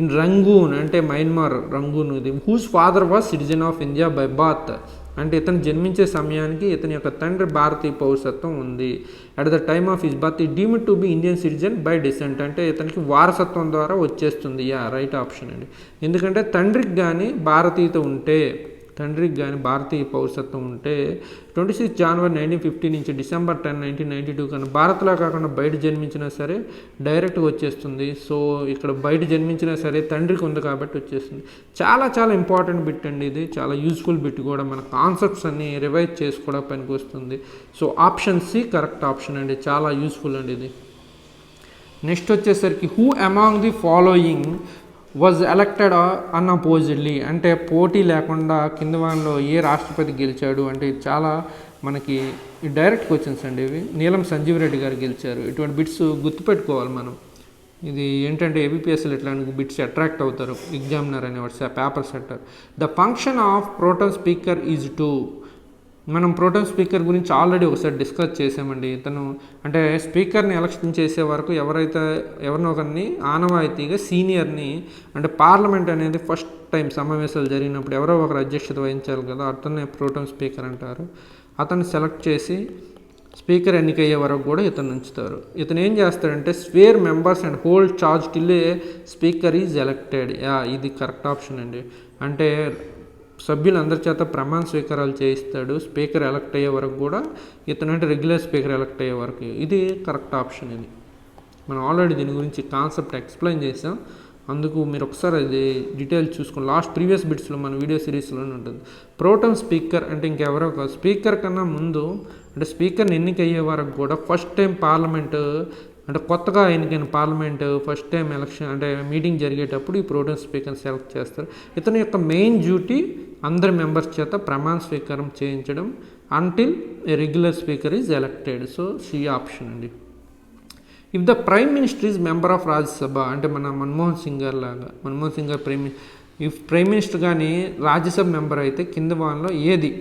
ఇన్ రంగూన్ అంటే మయన్మార్ రంగూన్ ఇది. Whose father was citizen of India by birth అంటే ఇతను జన్మించే సమయానికి ఇతని యొక్క తండ్రి భారతీయ పౌరసత్వం ఉంది. At the time of his birth ఈ deemed to be Indian citizen by descent అంటే ఇతనికి వారసత్వం ద్వారా వచ్చేస్తుంది. రైట్ ఆప్షన్ అండి. ఎందుకంటే తండ్రికి కానీ భారతీయ పౌరసత్వం ఉంటే 26 జనవరి 1950 నుంచి డిసెంబర్ 10 1992 కానీ భారత్లో కాకుండా బయట జన్మించినా సరే డైరెక్ట్గా వచ్చేస్తుంది. సో ఇక్కడ బయట జన్మించినా సరే తండ్రికి ఉంది కాబట్టి వచ్చేస్తుంది. చాలా చాలా ఇంపార్టెంట్ బిట్ అండి ఇది. చాలా యూస్ఫుల్ బిట్ కూడా. మన కాన్సెప్ట్స్ అన్ని రివైజ్ చేసి కూడా పనికి వస్తుంది. So option C correct option అండి. చాలా యూస్ఫుల్ అండి ఇది. నెక్స్ట్ వచ్చేసరికి who among the following was elected unopposedly అంటే పోటీ లేకుండా కింద వాన్లో ఏ రాష్ట్రపతి గెలిచాడు అంటే ఇది చాలా మనకి డైరెక్ట్ క్వశ్చన్స్ అండి ఇవి. నీలం సంజీవ్ రెడ్డి గారు గెలిచారు. ఇటువంటి బిట్స్ గుర్తుపెట్టుకోవాలి మనం. ఇది ఏంటంటే ఏబిపిఎస్ఎల్ ఇట్లాంటి బిట్స్ అట్రాక్ట్ అవుతారు ఎగ్జామినర్ అనేవాడు paper setter. The function of Proton speaker is to మనం ప్రోటోన్ స్పీకర్ గురించి ఆల్రెడీ ఒకసారి డిస్కస్ చేసామండి. ఇతను అంటే స్పీకర్ని ఎలక్షన్ చేసే వరకు ఎవరినో ఒకరిని ఆనవాయితీగా సీనియర్ని అంటే పార్లమెంట్ అనేది ఫస్ట్ టైం సమావేశాలు జరిగినప్పుడు ఎవరో ఒకరు అధ్యక్షత వహించాలి కదా, అతన్నే ప్రోటోన్ స్పీకర్ అంటారు. అతన్ని సెలెక్ట్ చేసి స్పీకర్ ఎన్నికయ్యే వరకు కూడా ఇతను ఉంచుతారు. ఇతను ఏం చేస్తాడంటే swear members and hold charge till a speaker is elected. ఇది కరెక్ట్ ఆప్షన్ అండి. అంటే సభ్యులందరి చేత ప్రమాణ స్వీకారాలు చేయిస్తాడు స్పీకర్ ఎలక్ట్ అయ్యే వరకు కూడా. ఇతను అంటే రెగ్యులర్ స్పీకర్ ఎలక్ట్ అయ్యే వరకు. ఇది కరెక్ట్ ఆప్షన్. ఇది మనం ఆల్రెడీ దీని గురించి కాన్సెప్ట్ ఎక్స్ప్లెయిన్ చేసాం. అందుకు మీరు ఒకసారి అది డీటెయిల్స్ చూసుకోండి. లాస్ట్ ప్రీవియస్ బిట్స్లో మన వీడియో సిరీస్లోనే ఉంటుంది. ప్రోటోన్ స్పీకర్ అంటే ఇంకెవరో కాదు, స్పీకర్ కన్నా ముందు అంటే స్పీకర్ని ఎన్నికయ్యే వరకు కూడా ఫస్ట్ టైం పార్లమెంటు అంటే కొత్తగా ఎన్నికైన పార్లమెంట్ ఫస్ట్ టైం ఎలక్షన్ అంటే మీటింగ్ జరిగేటప్పుడు ఈ ప్రోటోన్ స్పీకర్ని సెలెక్ట్ చేస్తారు. ఇతని యొక్క మెయిన్ డ్యూటీ అందరి మెంబర్స్ చేత ప్రమాణ స్వీకారం చేయించడం until a regular speaker is elected. So C option అండి. If the prime minister is member of Rajya Sabha అంటే మన మన్మోహన్ సింగ్ గారు ప్రైమ్ మినిస్టర్ కానీ రాజ్యసభ మెంబర్ అయితే కింద వాన్లో ఏది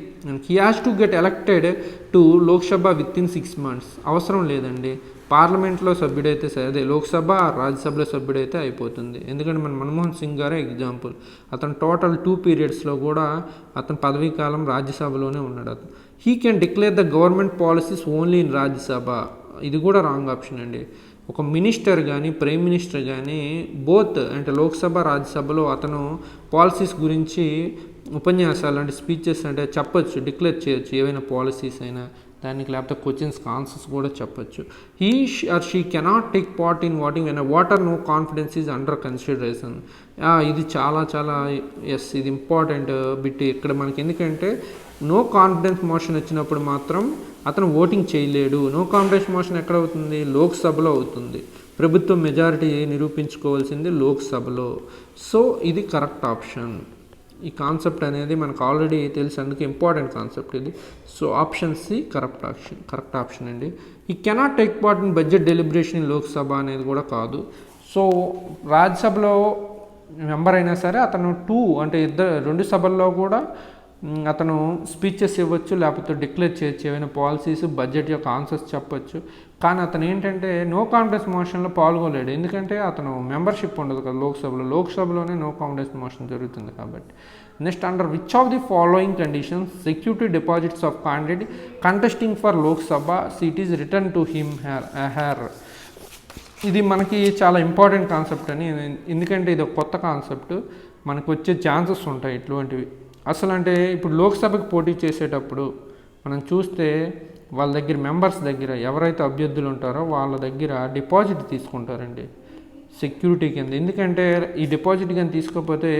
he has to get elected to Lok Sabha with in 6 months. అవసరం లేదండి. పార్లమెంట్లో సభ్యుడైతే సరే అదే లోక్సభ రాజ్యసభలో సభ్యుడైతే అయిపోతుంది. ఎందుకంటే మన మన్మోహన్ సింగ్ గారే ఎగ్జాంపుల్. అతను టోటల్ 2 periodsలో కూడా అతను పదవీ కాలం రాజ్యసభలోనే ఉన్నాడు. అతను he can declare the government policies only in Rajya Sabha. ఇది కూడా రాంగ్ ఆప్షన్ అండి. ఒక మినిస్టర్ కానీ ప్రైమ్ మినిస్టర్ కానీ బోత్ అంటే లోక్సభ రాజ్యసభలో అతను పాలసీస్ గురించి ఉపన్యాసాలు అంటే స్పీచెస్ అంటే చెప్పొచ్చు, డిక్లేర్ చేయొచ్చు ఏవైనా పాలసీస్ అయినా దానికి, లేకపోతే క్వశ్చన్స్కి ఆన్సర్స్ కూడా చెప్పొచ్చు. He or she cannot take part in voting when vote of no confidence is under consideration. ఇది చాలా చాలా ఇది ఇంపార్టెంట్ బిట్ ఇక్కడ మనకి. ఎందుకంటే నో కాన్ఫిడెన్స్ మోషన్ వచ్చినప్పుడు మాత్రం అతను ఓటింగ్ చేయలేడు. నో కాన్ఫిడెన్స్ మోషన్ ఎక్కడ అవుతుంది? లోక్సభలో అవుతుంది. ప్రభుత్వం మెజారిటీ నిరూపించుకోవాల్సింది లోక్సభలో. సో ఇది కరెక్ట్ ఆప్షన్. ఈ కాన్సెప్ట్ అనేది మనకు ఆల్రెడీ తెలుసు, అందుకే ఇంపార్టెంట్ కాన్సెప్ట్ ఇది. So option C correct option అండి. He cannot take part in budget deliberation in Lok Sabha అనేది కూడా కాదు. సో రాజ్యసభలో మెంబర్ అయినా సరే అతను అంటే రెండు సభల్లో కూడా అతను స్పీచెస్ ఇవ్వచ్చు, లేకపోతే డిక్లేర్ చేయొచ్చు ఏమైనా పాలసీస్, బడ్జెట్ యొక్క ఆన్సర్స్ చెప్పొచ్చు. కానీ అతను ఏంటంటే నో కాన్ఫిడెన్స్ మోషన్లో పాల్గొలేడు, ఎందుకంటే అతను మెంబర్షిప్ ఉండదు కదా లోక్సభలోనే నో కాన్ఫిడెన్స్ మోషన్ జరుగుతుంది కాబట్టి. Next, under which of the following conditions security deposits of candidate contesting for Lok Sabha seat is return to him her. ఇది మనకి చాలా ఇంపార్టెంట్ కాన్సెప్ట్ అని, ఎందుకంటే ఇది ఒక కొత్త కాన్సెప్ట్, మనకు వచ్చే ఛాన్సెస్ ఉంటాయి ఇటువంటివి. అసలు అంటే ఇప్పుడు లోక్సభకు పోటీ చేసేటప్పుడు మనం చూస్తే వాళ్ళ దగ్గర మెంబర్స్ దగ్గర ఎవరైతే అభ్యర్థులు ఉంటారో వాళ్ళ దగ్గర డిపాజిట్ తీసుకుంటారండి సెక్యూరిటీ కింద. ఎందుకంటే ఈ డిపాజిట్ కింద తీసుకోకపోతే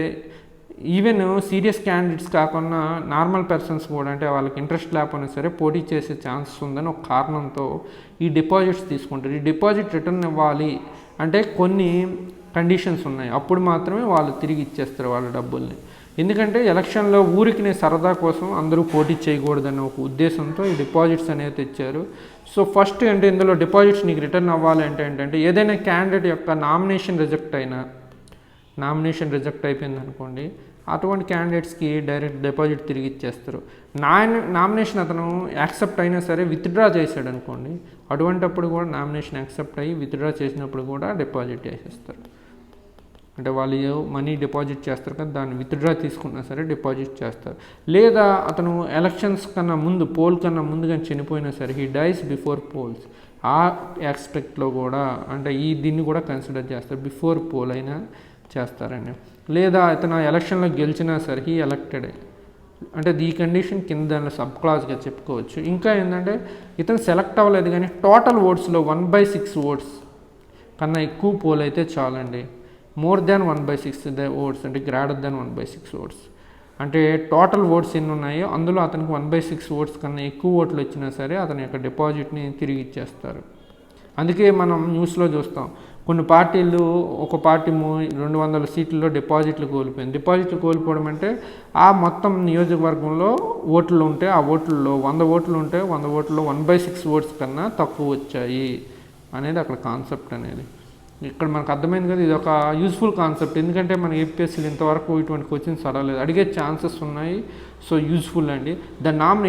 ఈవెన్ సీరియస్ క్యాండిడేట్స్ కాకుండా నార్మల్ పర్సన్స్ కూడా, అంటే వాళ్ళకి ఇంట్రెస్ట్ లేకపోయినా సరే పోటీ చేసే ఛాన్సెస్ ఉందని ఒక కారణంతో ఈ డిపాజిట్స్ తీసుకుంటారు. ఈ డిపాజిట్ రిటర్న్ ఇవ్వాలి అంటే కొన్ని కండిషన్స్ ఉన్నాయి, అప్పుడు మాత్రమే వాళ్ళు తిరిగి ఇచ్చేస్తారు వాళ్ళ డబ్బుల్ని. ఎందుకంటే ఎలక్షన్లో ఊరికి సరదా కోసం అందరూ పోటీ చేయకూడదన్న ఒక ఉద్దేశంతో ఈ డిపాజిట్స్ అనేవి తెచ్చారు. సో ఫస్ట్ అంటే ఇందులో డిపాజిట్స్ నీకు రిటర్న్ అవ్వాలి అంటే ఏంటంటే ఏదైనా క్యాండిడేట్ యొక్క నామినేషన్ రిజెక్ట్ అయిపోయింది అనుకోండి, అటువంటి క్యాండిడేట్స్కి డైరెక్ట్ డిపాజిట్ తిరిగి ఇచ్చేస్తారు. నామినేషన్ అతను యాక్సెప్ట్ అయినా సరే విత్డ్రా చేశాడు అనుకోండి, అటువంటప్పుడు కూడా నామినేషన్ యాక్సెప్ట్ అయ్యి విత్డ్రా చేసినప్పుడు కూడా డిపాజిట్ చేసేస్తారు. అంటే వాళ్ళు మనీ డిపాజిట్ చేస్తారు కదా, దాన్ని విత్డ్రా తీసుకున్నా సరే డిపాజిట్ చేస్తారు. లేదా అతను ఎలక్షన్స్ కన్నా ముందు, పోల్ కన్నా ముందుగా చనిపోయినా సరే, హీ డైస్ బిఫోర్ పోల్స్, ఆ ఆస్పెక్ట్లో కూడా అంటే దీన్ని కూడా కన్సిడర్ చేస్తారు, బిఫోర్ పోల్ అయినా చేస్తారండి. లేదా ఇతను ఎలక్షన్లో గెలిచినా సరే హీ ఎలక్టెడ్, అంటే ఈ కండిషన్ కింద దానిలో సబ్ క్లాజ్గా చెప్పుకోవచ్చు. ఇంకా ఏంటంటే ఇతను సెలెక్ట్ అవ్వలేదు కానీ టోటల్ ఓట్స్లో 1/6 ఓట్స్ కన్నా ఎక్కువ పోల్ అయితే చాలండి. మోర్ దాన్ 1/6 ఓట్స్ అంటే గ్రేటర్ దాన్ 1/6 ఓట్స్, అంటే టోటల్ ఓట్స్ ఎన్ని ఉన్నాయో అందులో అతనికి 1/6 ఓట్స్ కన్నా ఎక్కువ ఓట్లు వచ్చినా సరే అతని యొక్క డిపాజిట్ని తిరిగి ఇచ్చేస్తారు. అందుకే మనం న్యూస్లో చూస్తాం, కొన్ని పార్టీలు, ఒక పార్టీ 200 సీట్లలో డిపాజిట్లు కోల్పోవడం అంటే ఆ మొత్తం నియోజకవర్గంలో ఓట్లు ఉంటే ఆ ఓట్లలో 100 ఓట్లు ఉంటే 100 ఓట్లలో 1/6 ఓట్స్ కన్నా తక్కువ వచ్చాయి అనేది అక్కడ కాన్సెప్ట్ అనేది. ఇక్కడ మనకు అర్థమైంది కదా, ఇది ఒక యూస్ఫుల్ కాన్సెప్ట్. ఎందుకంటే మన ఏపీఎస్సీలు ఇంతవరకు ఇటువంటి క్వశ్చన్స్ అడగలేదు, అడిగే ఛాన్సెస్ ఉన్నాయి. సో యూస్ఫుల్ అండి.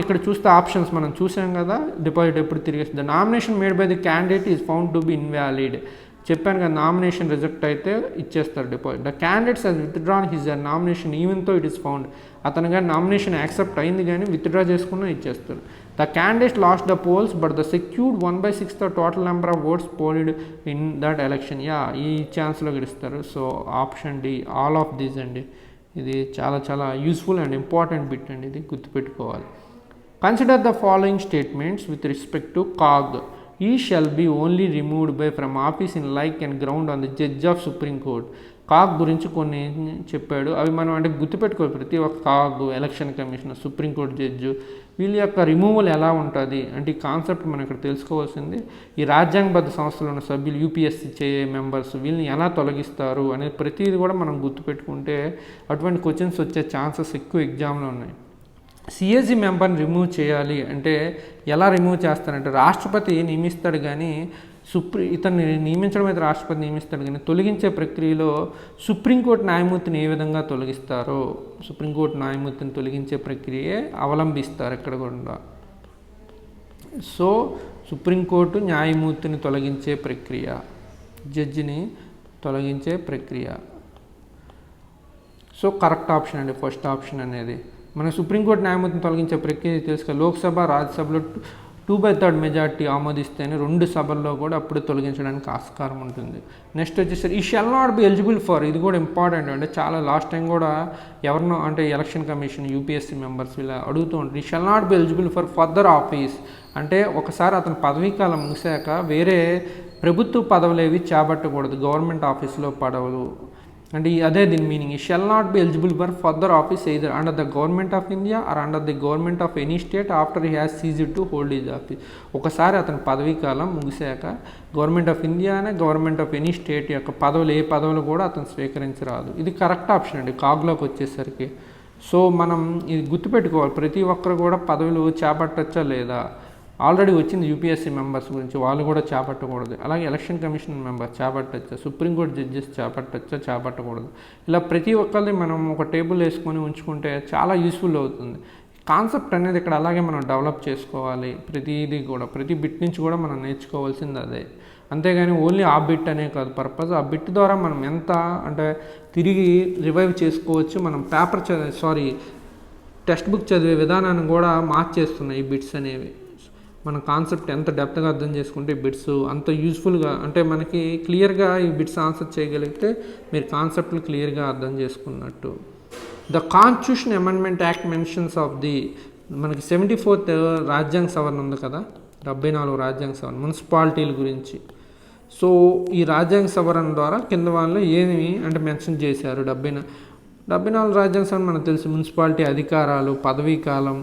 ఇక్కడ చూస్తే ఆప్షన్స్ మనం చూసాం కదా, డిపాజిట్ ఎప్పుడు తిరిగేస్తుంది. The nomination made by the candidate is found to be invalid, చెప్పాను కదా, నామినేషన్ రిజెక్ట్ అయితే ఇచ్చేస్తారు deposit. The candidates has withdrawn his nomination even though it is found, అతను కానీ నామినేషన్ యాక్సెప్ట్ అయింది కానీ విత్డ్రా చేసుకున్నా ఇచ్చేస్తారు. The candidate lost the polls but the secured 1/6 the total number of votes polled in that election. ఈ ఛాన్స్లో గెలుస్తారు. So option D, all of these అండి. ఇది చాలా చాలా యూస్ఫుల్ అండ్ ఇంపార్టెంట్ బిట్ అండి, ఇది గుర్తుపెట్టుకోవాలి. Consider the following statements with respect to CAG. He shall be only removed by from office in like and ground on the judge of supreme court. CAG గురించి కొన్ని చెప్పాడు, అవి మనం అంటే గుర్తుపెట్టుకోవాలి. ప్రతి ఒక్క CAG, election commissioner, supreme court judge, వీళ్ళ యొక్క రిమూవల్ ఎలా ఉంటుంది అంటే ఈ కాన్సెప్ట్ మనం ఇక్కడ తెలుసుకోవాల్సింది. ఈ రాజ్యాంగబద్ధ సంస్థలో ఉన్న సభ్యులు, యూపీఎస్సీ చేయే మెంబర్స్, వీళ్ళని ఎలా తొలగిస్తారు అనేది ప్రతిదీ కూడా మనం గుర్తుపెట్టుకుంటే అటువంటి క్వశ్చన్స్ వచ్చే ఛాన్సెస్ ఎక్కువ ఎగ్జామ్లో ఉన్నాయి. సిఎస్జీ మెంబర్ని రిమూవ్ చేయాలి అంటే ఎలా రిమూవ్ చేస్తారంటే రాష్ట్రపతి నియమిస్తాడు, కానీ ఇతన్ని నియమించడం అయితే రాష్ట్రపతి నియమిస్తాడు, కానీ తొలగించే ప్రక్రియలో సుప్రీంకోర్టు న్యాయమూర్తిని ఏ విధంగా తొలగిస్తారో సుప్రీంకోర్టు న్యాయమూర్తిని తొలగించే ప్రక్రియే అవలంబిస్తారు ఇక్కడ కూడా. సో సుప్రీంకోర్టు న్యాయమూర్తిని తొలగించే ప్రక్రియ, జడ్జిని తొలగించే ప్రక్రియ. సో కరెక్ట్ ఆప్షన్ అండి ఫస్ట్ ఆప్షన్ అనేది. మన సుప్రీంకోర్టు న్యాయమూర్తిని తొలగించే ప్రక్రియ తెలుసుకో, లోక్సభ రాజ్యసభలో 2/3 మెజార్టీ ఆమోదిస్తేనే 2 సభల్లో కూడా అప్పుడు తొలగించడానికి ఆస్కారం ఉంటుంది. నెక్స్ట్ వచ్చేసరి ఈ shall not be eligible for, ఇది కూడా ఇంపార్టెంట్ అంటే చాలా లాస్ట్ టైం కూడా ఎవరినో అంటే ఎలక్షన్ కమిషన్, యూపీఎస్సీ మెంబర్స్ ఇలా అడుగుతూ ఉంటుంది. ఈ shall not be eligible for further office అంటే ఒకసారి అతని పదవీకాలం ముగిశాక వేరే ప్రభుత్వ పదవులు ఏవి చేపట్టకూడదు, గవర్నమెంట్ ఆఫీస్లో పదవులు అంటే అదే దీని meaning. He shall not be eligible for further office either under the government of India or under the government of any state after he has ceased to hold his office. ఒకసారి అతని పదవీకాలం ముగిశాక government of India అనే government of any state యొక్క పదవులు, ఏ పదవులు కూడా అతను స్వీకరించరాదు. ఇది కరెక్ట్ ఆప్షన్ అండి కాగ్లోకి వచ్చేసరికి. సో మనం ఇది గుర్తుపెట్టుకోవాలి, ప్రతి ఒక్కరు కూడా పదవులు చేపట్టచ్చా లేదా. ఆల్రెడీ వచ్చింది యూపీఎస్సీ మెంబర్స్ గురించి, వాళ్ళు కూడా చేపట్టకూడదు. అలాగే ఎలక్షన్ కమిషన్ మెంబర్స్ చేపట్టచ్చా, సుప్రీంకోర్టు జడ్జెస్ చేపట్టచ్చా, చేపట్టకూడదు. ఇలా ప్రతి ఒక్కరిని మనం ఒక టేబుల్ వేసుకొని ఉంచుకుంటే చాలా యూస్ఫుల్ అవుతుంది. కాన్సెప్ట్ అనేది ఇక్కడ అలాగే మనం డెవలప్ చేసుకోవాలి. ప్రతిదీ కూడా ప్రతి బిట్ నుంచి కూడా మనం నేర్చుకోవాల్సింది అదే. అంతేగాని ఓన్లీ ఆ బిట్ అనే కాదు పర్పస్. ఆ బిట్ ద్వారా మనం ఎంత అంటే తిరిగి రివైవ్ చేసుకోవచ్చు. మనం పేపర్ టెక్స్ట్ బుక్ చదివే విధానాన్ని కూడా మార్చేస్తున్నాయి ఈ బిట్స్ అనేవి. మన కాన్సెప్ట్ ఎంత డెప్త్గా అర్థం చేసుకుంటే ఈ బిట్స్ అంత యూస్ఫుల్గా, అంటే మనకి క్లియర్గా ఈ బిట్స్ ఆన్సర్ చేయగలిగితే మీరు కాన్సెప్ట్లు క్లియర్గా అర్థం చేసుకున్నట్టు. The constitution amendment act mentions of the, మనకి 74th రాజ్యాంగ సవరణ ఉంది కదా, 74 రాజ్యాంగ సవరణ మున్సిపాలిటీల గురించి. సో ఈ రాజ్యాంగ సవరణ ద్వారా కింద వాళ్ళు ఏమి అంటే మెన్షన్ చేశారు. 74 రాజ్యాంగ సవరణ మనకు తెలుసు. మున్సిపాలిటీ అధికారాలు, పదవీ కాలం,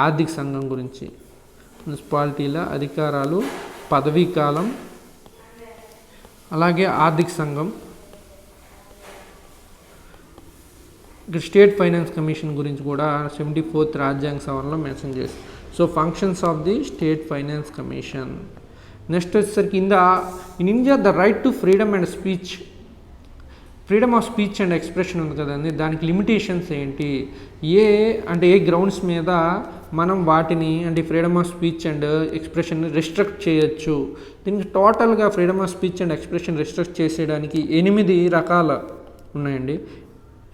ఆర్థిక సంఘం గురించి. మున్సిపాలిటీల అధికారాలు, పదవీ కాలం, అలాగే ఆర్థిక సంఘం. ఇక్కడ స్టేట్ ఫైనాన్స్ కమిషన్ గురించి కూడా 74th రాజ్యాంగ సవరణలో మెన్షన్ చేస్తారు. So functions of the state finance commission. Next వచ్చేసరికి in India the right to freedom of speech and expression ఉంది కదండి, దానికి లిమిటేషన్స్ ఏంటి, ఏ గ్రౌండ్స్ మీద మనం వాటిని అంటే freedom of speech and expression restrict చేయొచ్చు. దీనికి టోటల్గా freedom of speech and expression restrict చేసేయడానికి 8 రకాల ఉన్నాయండి.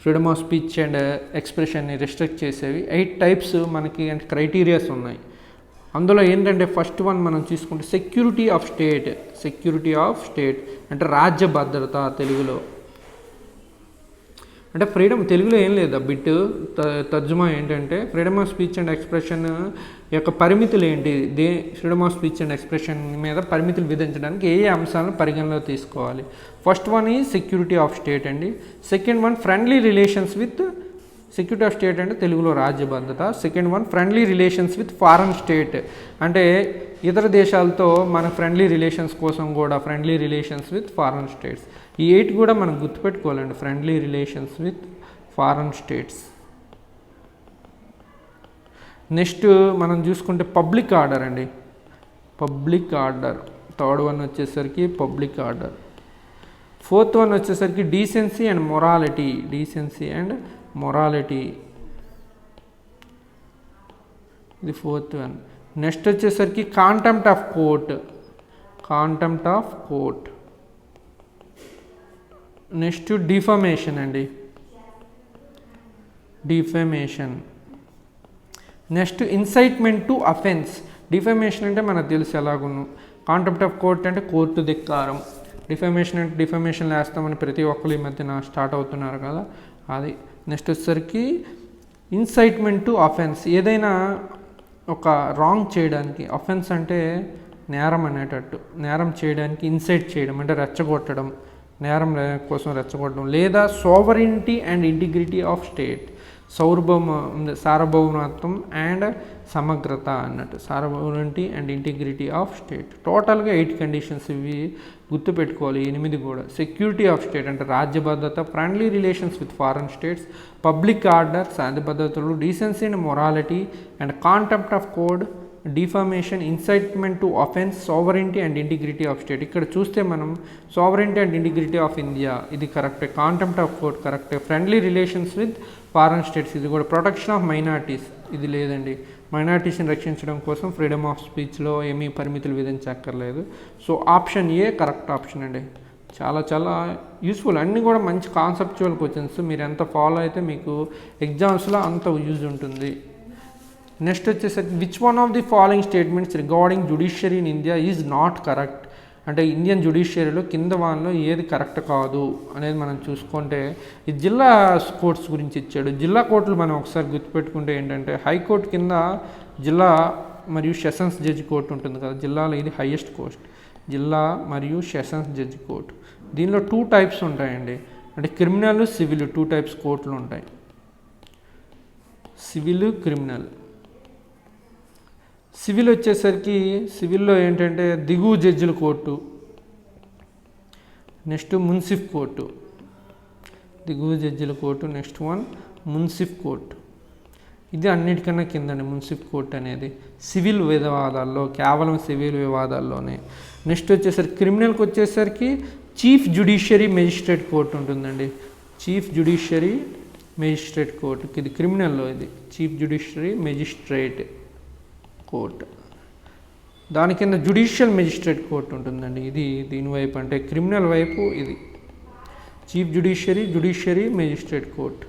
ఫ్రీడమ్ ఆఫ్ స్పీచ్ అండ్ ఎక్స్ప్రెషన్ని రిస్ట్రిక్ట్ చేసేవి 8 టైప్స్ మనకి అంటే క్రైటీరియాస్ ఉన్నాయి. అందులో ఏంటంటే ఫస్ట్ వన్ మనం చూసుకుంటే సెక్యూరిటీ ఆఫ్ స్టేట్ అంటే రాజ్య భద్రత. తెలుగులో అంటే ఫ్రీడమ్, తెలుగులో ఏం లేదు బిట్ తర్జుమా ఏంటంటే freedom of speech and expression యొక్క పరిమితులు ఏంటి, freedom of speech and expression మీద పరిమితులు విధించడానికి ఏ అంశాలను పరిగణలో తీసుకోవాలి. ఫస్ట్ వన్ ఈ సెక్యూరిటీ ఆఫ్ స్టేట్ అండి. Second one friendly relations with, security of state అంటే తెలుగులో రాజ్య భద్రత. Second one friendly relations with foreign state, అంటే ఇతర దేశాలతో మన ఫ్రెండ్లీ రిలేషన్స్ కోసం కూడా friendly relations with foreign states. ఈ 8 కూడా మనం గుర్తుపెట్టుకోవాలండి, friendly relations with foreign states. Next మనం చూసుకుంటే పబ్లిక్ ఆర్డర్ అండి. పబ్లిక్ ఆర్డర్ థర్డ్ వన్ వచ్చేసరికి పబ్లిక్ ఆర్డర్. ఫోర్త్ వన్ వచ్చేసరికి డీసెన్సీ అండ్ మొరాలిటీ. ఇది ఫోర్త్ వన్. నెక్స్ట్ వచ్చేసరికి contempt of court. Next defamation అండి, next incitement to offence. Defamation అంటే మనకు తెలుసు ఎలాగును. కాంటెంప్ట్ ఆఫ్ కోర్ట్ అంటే కోర్టు ధిక్కారం. డిఫమేషన్ అంటే డిఫమేషన్ వేస్తామని ప్రతి ఒక్కరు ఈ మధ్యన స్టార్ట్ అవుతున్నారు కదా, అది. నెక్స్ట్ వచ్చేసరికి ఇన్సైట్మెంట్ టు అఫెన్స్, ఏదైనా ఒక రాంగ్ చేయడానికి, అఫెన్స్ అంటే నేరం అనేటట్టు, నేరం చేయడానికి ఇన్సైట్ చేయడం అంటే రెచ్చగొట్టడం, నేరం కోసం రెచ్చగొట్టడం. లేదా sovereignty and integrity of state, సార్వభౌమత్వం అండ్ సమగ్రత అన్నట్టు, సార్వభౌమనిటీ అండ్ ఇంటిగ్రిటీ ఆఫ్ స్టేట్. టోటల్గా 8 కండిషన్స్ ఇవి గుర్తుపెట్టుకోవాలి, 8 కూడా. సెక్యూరిటీ ఆఫ్ స్టేట్ అంటే రాజ్య భద్రత, friendly relations with foreign states, public order శాంతి భద్రతలు, decency and morality and contempt of court, defamation, incitement to offence, sovereignty and integrity of state. ఇక్కడ చూస్తే మనం sovereignty and integrity of India ఇది కరెక్టే, కాంటెంప్ట్ ఆఫ్ కోర్ట్ కరెక్టే, friendly relations with foreign states ఇది కూడా, ప్రొటెక్షన్ ఆఫ్ మైనారిటీస్ ఇది లేదండి, మైనారిటీస్ని రక్షించడం కోసం ఫ్రీడమ్ ఆఫ్ స్పీచ్లో ఏమీ పరిమితులు విధించక్కర్లేదు. So option A correct option అండి. చాలా చాలా యూస్ఫుల్, అన్నీ కూడా మంచి కాన్సెప్చువల్ క్వశ్చన్స్. మీరు ఎంత ఫాలో అయితే మీకు ఎగ్జామ్స్లో అంత యూజ్ ఉంటుంది. నెక్స్ట్ వచ్చేసరికి which one of the following statements regarding judiciary in India is not correct, అంటే ఇండియన్ జ్యుడిషియరీలో కింద వాళ్ళలో ఏది కరెక్ట్ కాదు అనేది మనం చూసుకుంటే, ఈ జిల్లా కోర్ట్స్ గురించి ఇచ్చాడు. జిల్లా కోర్టులు మనం ఒకసారి గుర్తుపెట్టుకుంటే ఏంటంటే, హైకోర్టు కింద జిల్లా మరియు సెషన్స్ జడ్జి కోర్టు ఉంటుంది కదా, జిల్లాలో ఇది హైయెస్ట్ కోర్ట్, జిల్లా మరియు సెషన్స్ జడ్జి కోర్టు. దీనిలో 2 టైప్స్ ఉంటాయండి, అంటే క్రిమినల్, సివిల్ 2 టైప్స్ కోర్టులు ఉంటాయి, సివిల్, క్రిమినల్. సివిల్ వచ్చేసరికి సివిల్లో ఏంటంటే దిగువ జడ్జిల కోర్టు, నెక్స్ట్ మున్సిఫ్ కోర్టు, దిగువ జడ్జిల కోర్టు, నెక్స్ట్ వన్ మున్సిఫ్ కోర్టు. ఇది అన్నిటికన్నా కిందండి మున్సిఫ్ కోర్ట్ అనేది సివిల్ వివాదాల్లో, కేవలం సివిల్ వివాదాల్లోనే. నెక్స్ట్ వచ్చేసరికి క్రిమినల్కి వచ్చేసరికి చీఫ్ జ్యుడిషియరీ మెజిస్ట్రేట్ కోర్ట్ ఉంటుందండి. చీఫ్ జ్యుడిషియరీ మెజిస్ట్రేట్ కోర్ట్, ఇది క్రిమినల్లో, ఇది చీఫ్ జ్యుడిషియరీ మెజిస్ట్రేట్ కోర్ట్. దాని కింద జ్యుడిషియల్ మెజిస్ట్రేట్ కోర్ట్ ఉంటుందండి. ఇది దీని వైపు అంటే క్రిమినల్ వైపు ఇది chief judiciary magistrate court.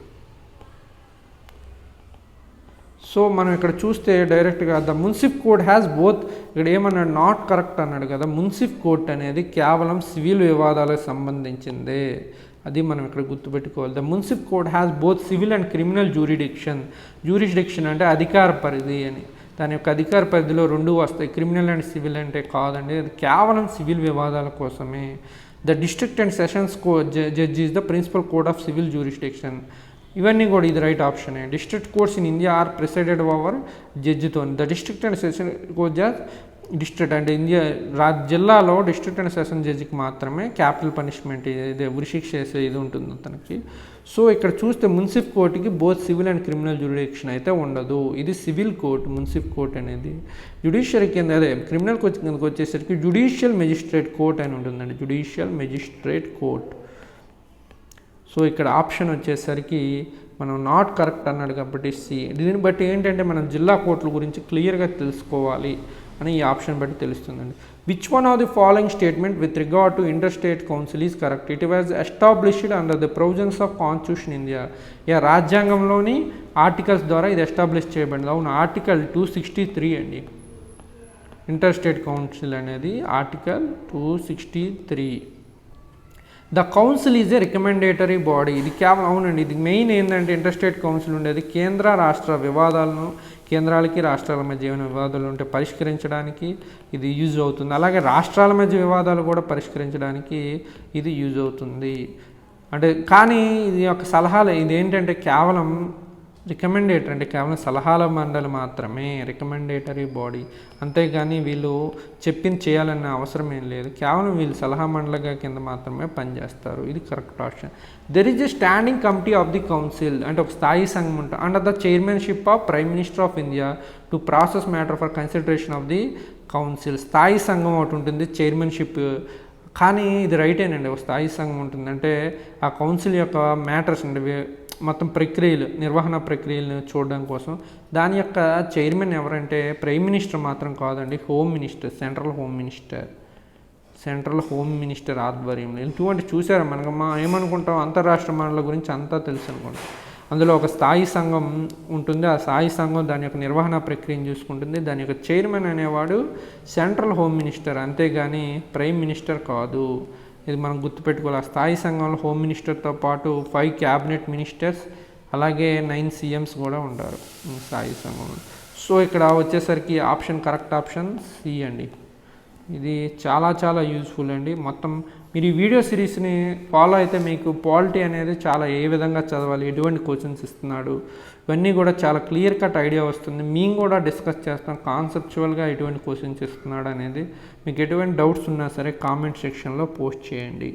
So మనం ఇక్కడ చూస్తే డైరెక్ట్గా the Munsif code has both, ఇక్కడ ఏమన్నాడు నాట్ కరెక్ట్ అన్నాడు కదా. మున్సిఫ్ కోర్ట్ అనేది కేవలం సివిల్ వివాదాలకు సంబంధించిందే, అది మనం ఇక్కడ గుర్తుపెట్టుకోవాలి. The Munsif code has both civil and criminal jurisdiction అంటే అధికార పరిధి అని, దాని యొక్క అధికార పరిధిలో రెండు వస్తాయి. క్రిమినల్ అండ్ సివిల్ అంటే కాదండి, అది కేవలం సివిల్ వివాదాల కోసమే. The district and sessions judge is the principal court of civil jurisdiction. ఇవన్నీ కూడా ఇది రైట్ ఆప్షనే. District courts in India are presided over జడ్జితో. The district and session court judge district అంటే ఇండియా జిల్లాలో డిస్ట్రిక్ట్ అండ్ సెషన్ జడ్జికి మాత్రమే capital punishment, ఇది ఉరిశిక్ష చేసే ఇది ఉంటుంది అతనికి. సో ఇక్కడ చూస్తే మున్సిఫ్ కోర్టుకి both civil and criminal jurisdiction అయితే ఉండదు. ఇది సివిల్ కోర్ట్ మున్సిఫ్ కోర్ట్ అనేది. జ్యుడిషియరీ కింద అదే క్రిమినల్ కోర్ట్ కిందకి వచ్చేసరికి జ్యుడిషియల్ మెజిస్ట్రేట్ కోర్ట్ అని ఉంటుందండి, జ్యుడిషియల్ మెజిస్ట్రేట్ కోర్ట్. సో ఇక్కడ ఆప్షన్ వచ్చేసరికి మనం నాట్ కరెక్ట్ అన్నాడు కాబట్టి సి. దీన్ని బట్టి ఏంటంటే మనం జిల్లా కోర్టుల గురించి క్లియర్గా తెలుసుకోవాలి అని ఈ ఆప్షన్ బట్టి తెలుస్తుందండి. Which one of the following statement with regard to inter state council is correct? It was established under the provisions of constitution India. రాజ్యాంగంలోని ఆర్టికల్స్ ద్వారా ఇది ఎస్టాబ్లిష్ చేయబడింది. అవును, ఆర్టికల్ 263 అండి. ఇంటర్ స్టేట్ కౌన్సిల్ అనేది article 263. The council is a recommendatory body. ఇది కేవలం అవునండి, ఇది మెయిన్ ఏంటంటే ఇంటర్ స్టేట్ కౌన్సిల్ ఉండేది కేంద్ర రాష్ట్ర వివాదాలను, కేంద్రాలకి రాష్ట్రాల మధ్య ఏమైనా వివాదాలు ఉంటే పరిష్కరించడానికి ఇది యూజ్ అవుతుంది. అలాగే రాష్ట్రాల మధ్య వివాదాలు కూడా పరిష్కరించడానికి ఇది యూజ్ అవుతుంది. అంటే కానీ ఇది ఒక సలహాలు, ఇది ఏంటంటే కేవలం రికమెండేటరీ అంటే కేవలం సలహాల మండలి మాత్రమే, రికమెండేటరీ బాడీ. అంతేగాని వీళ్ళు చెప్పింది చేయాలన్న అవసరం ఏం లేదు, కేవలం వీళ్ళు సలహా మండలిగా కింద మాత్రమే పనిచేస్తారు. ఇది correct option. There is a standing committee of the council అంటే ఒక స్థాయి సంఘం ఉంటుంది under the chairmanship of prime minister of India to process matter for consideration of the council. స్థాయి సంఘం ఒకటి ఉంటుంది, చైర్మన్షిప్. కానీ ఇది రైటేనండి, ఒక స్థాయి సంఘం ఉంటుంది అంటే ఆ కౌన్సిల్ యొక్క మ్యాటర్స్ అంటే మొత్తం ప్రక్రియలు, నిర్వహణ ప్రక్రియలను చూడడం కోసం. దాని యొక్క చైర్మన్ ఎవరంటే ప్రైమ్ మినిస్టర్ మాత్రం కాదండి, home minister, central home minister ఆధ్వర్యంలో. ఇటువంటి చూసారా మనకు ఏమనుకుంటాం అంతర్రాష్ట్ర మండల గురించి అంతా తెలుసు అనుకుంటాం. అందులో ఒక స్థాయి సంఘం ఉంటుంది, ఆ స్థాయి సంఘం దాని యొక్క నిర్వహణ ప్రక్రియను చూసుకుంటుంది. దాని యొక్క చైర్మన్ అనేవాడు సెంట్రల్ హోమ్ మినిస్టర్, అంతేగాని ప్రైమ్ మినిస్టర్ కాదు. ఇది మనం గుర్తుపెట్టుకోవాలి. ఆ స్థాయి సంఘంలో హోమ్ మినిస్టర్తో పాటు 5 క్యాబినెట్ మినిస్టర్స్ అలాగే 9 CMs కూడా ఉంటారు స్థాయి సంఘంలో. సో ఇక్కడ వచ్చేసరికి ఆప్షన్ కరెక్ట్ ఆప్షన్ సి అండి. ఇది చాలా చాలా యూజ్ఫుల్ అండి. మొత్తం మీరు ఈ వీడియో సిరీస్ని ఫాలో అయితే మీకు పాలిటీ అనేది చాలా ఏ విధంగా చదవాలి, ఎటువంటి క్వశ్చన్స్ ఇస్తున్నాడు, ఇవన్నీ కూడా చాలా క్లియర్ కట్ ఐడియా వస్తుంది. మేము కూడా డిస్కస్ చేస్తాం కాన్సెప్చువల్గా ఎటువంటి క్వశ్చన్స్ ఇస్తున్నాడు అనేది. మీకు ఎటువంటి డౌట్స్ ఉన్నా సరే కామెంట్ సెక్షన్లో పోస్ట్ చేయండి.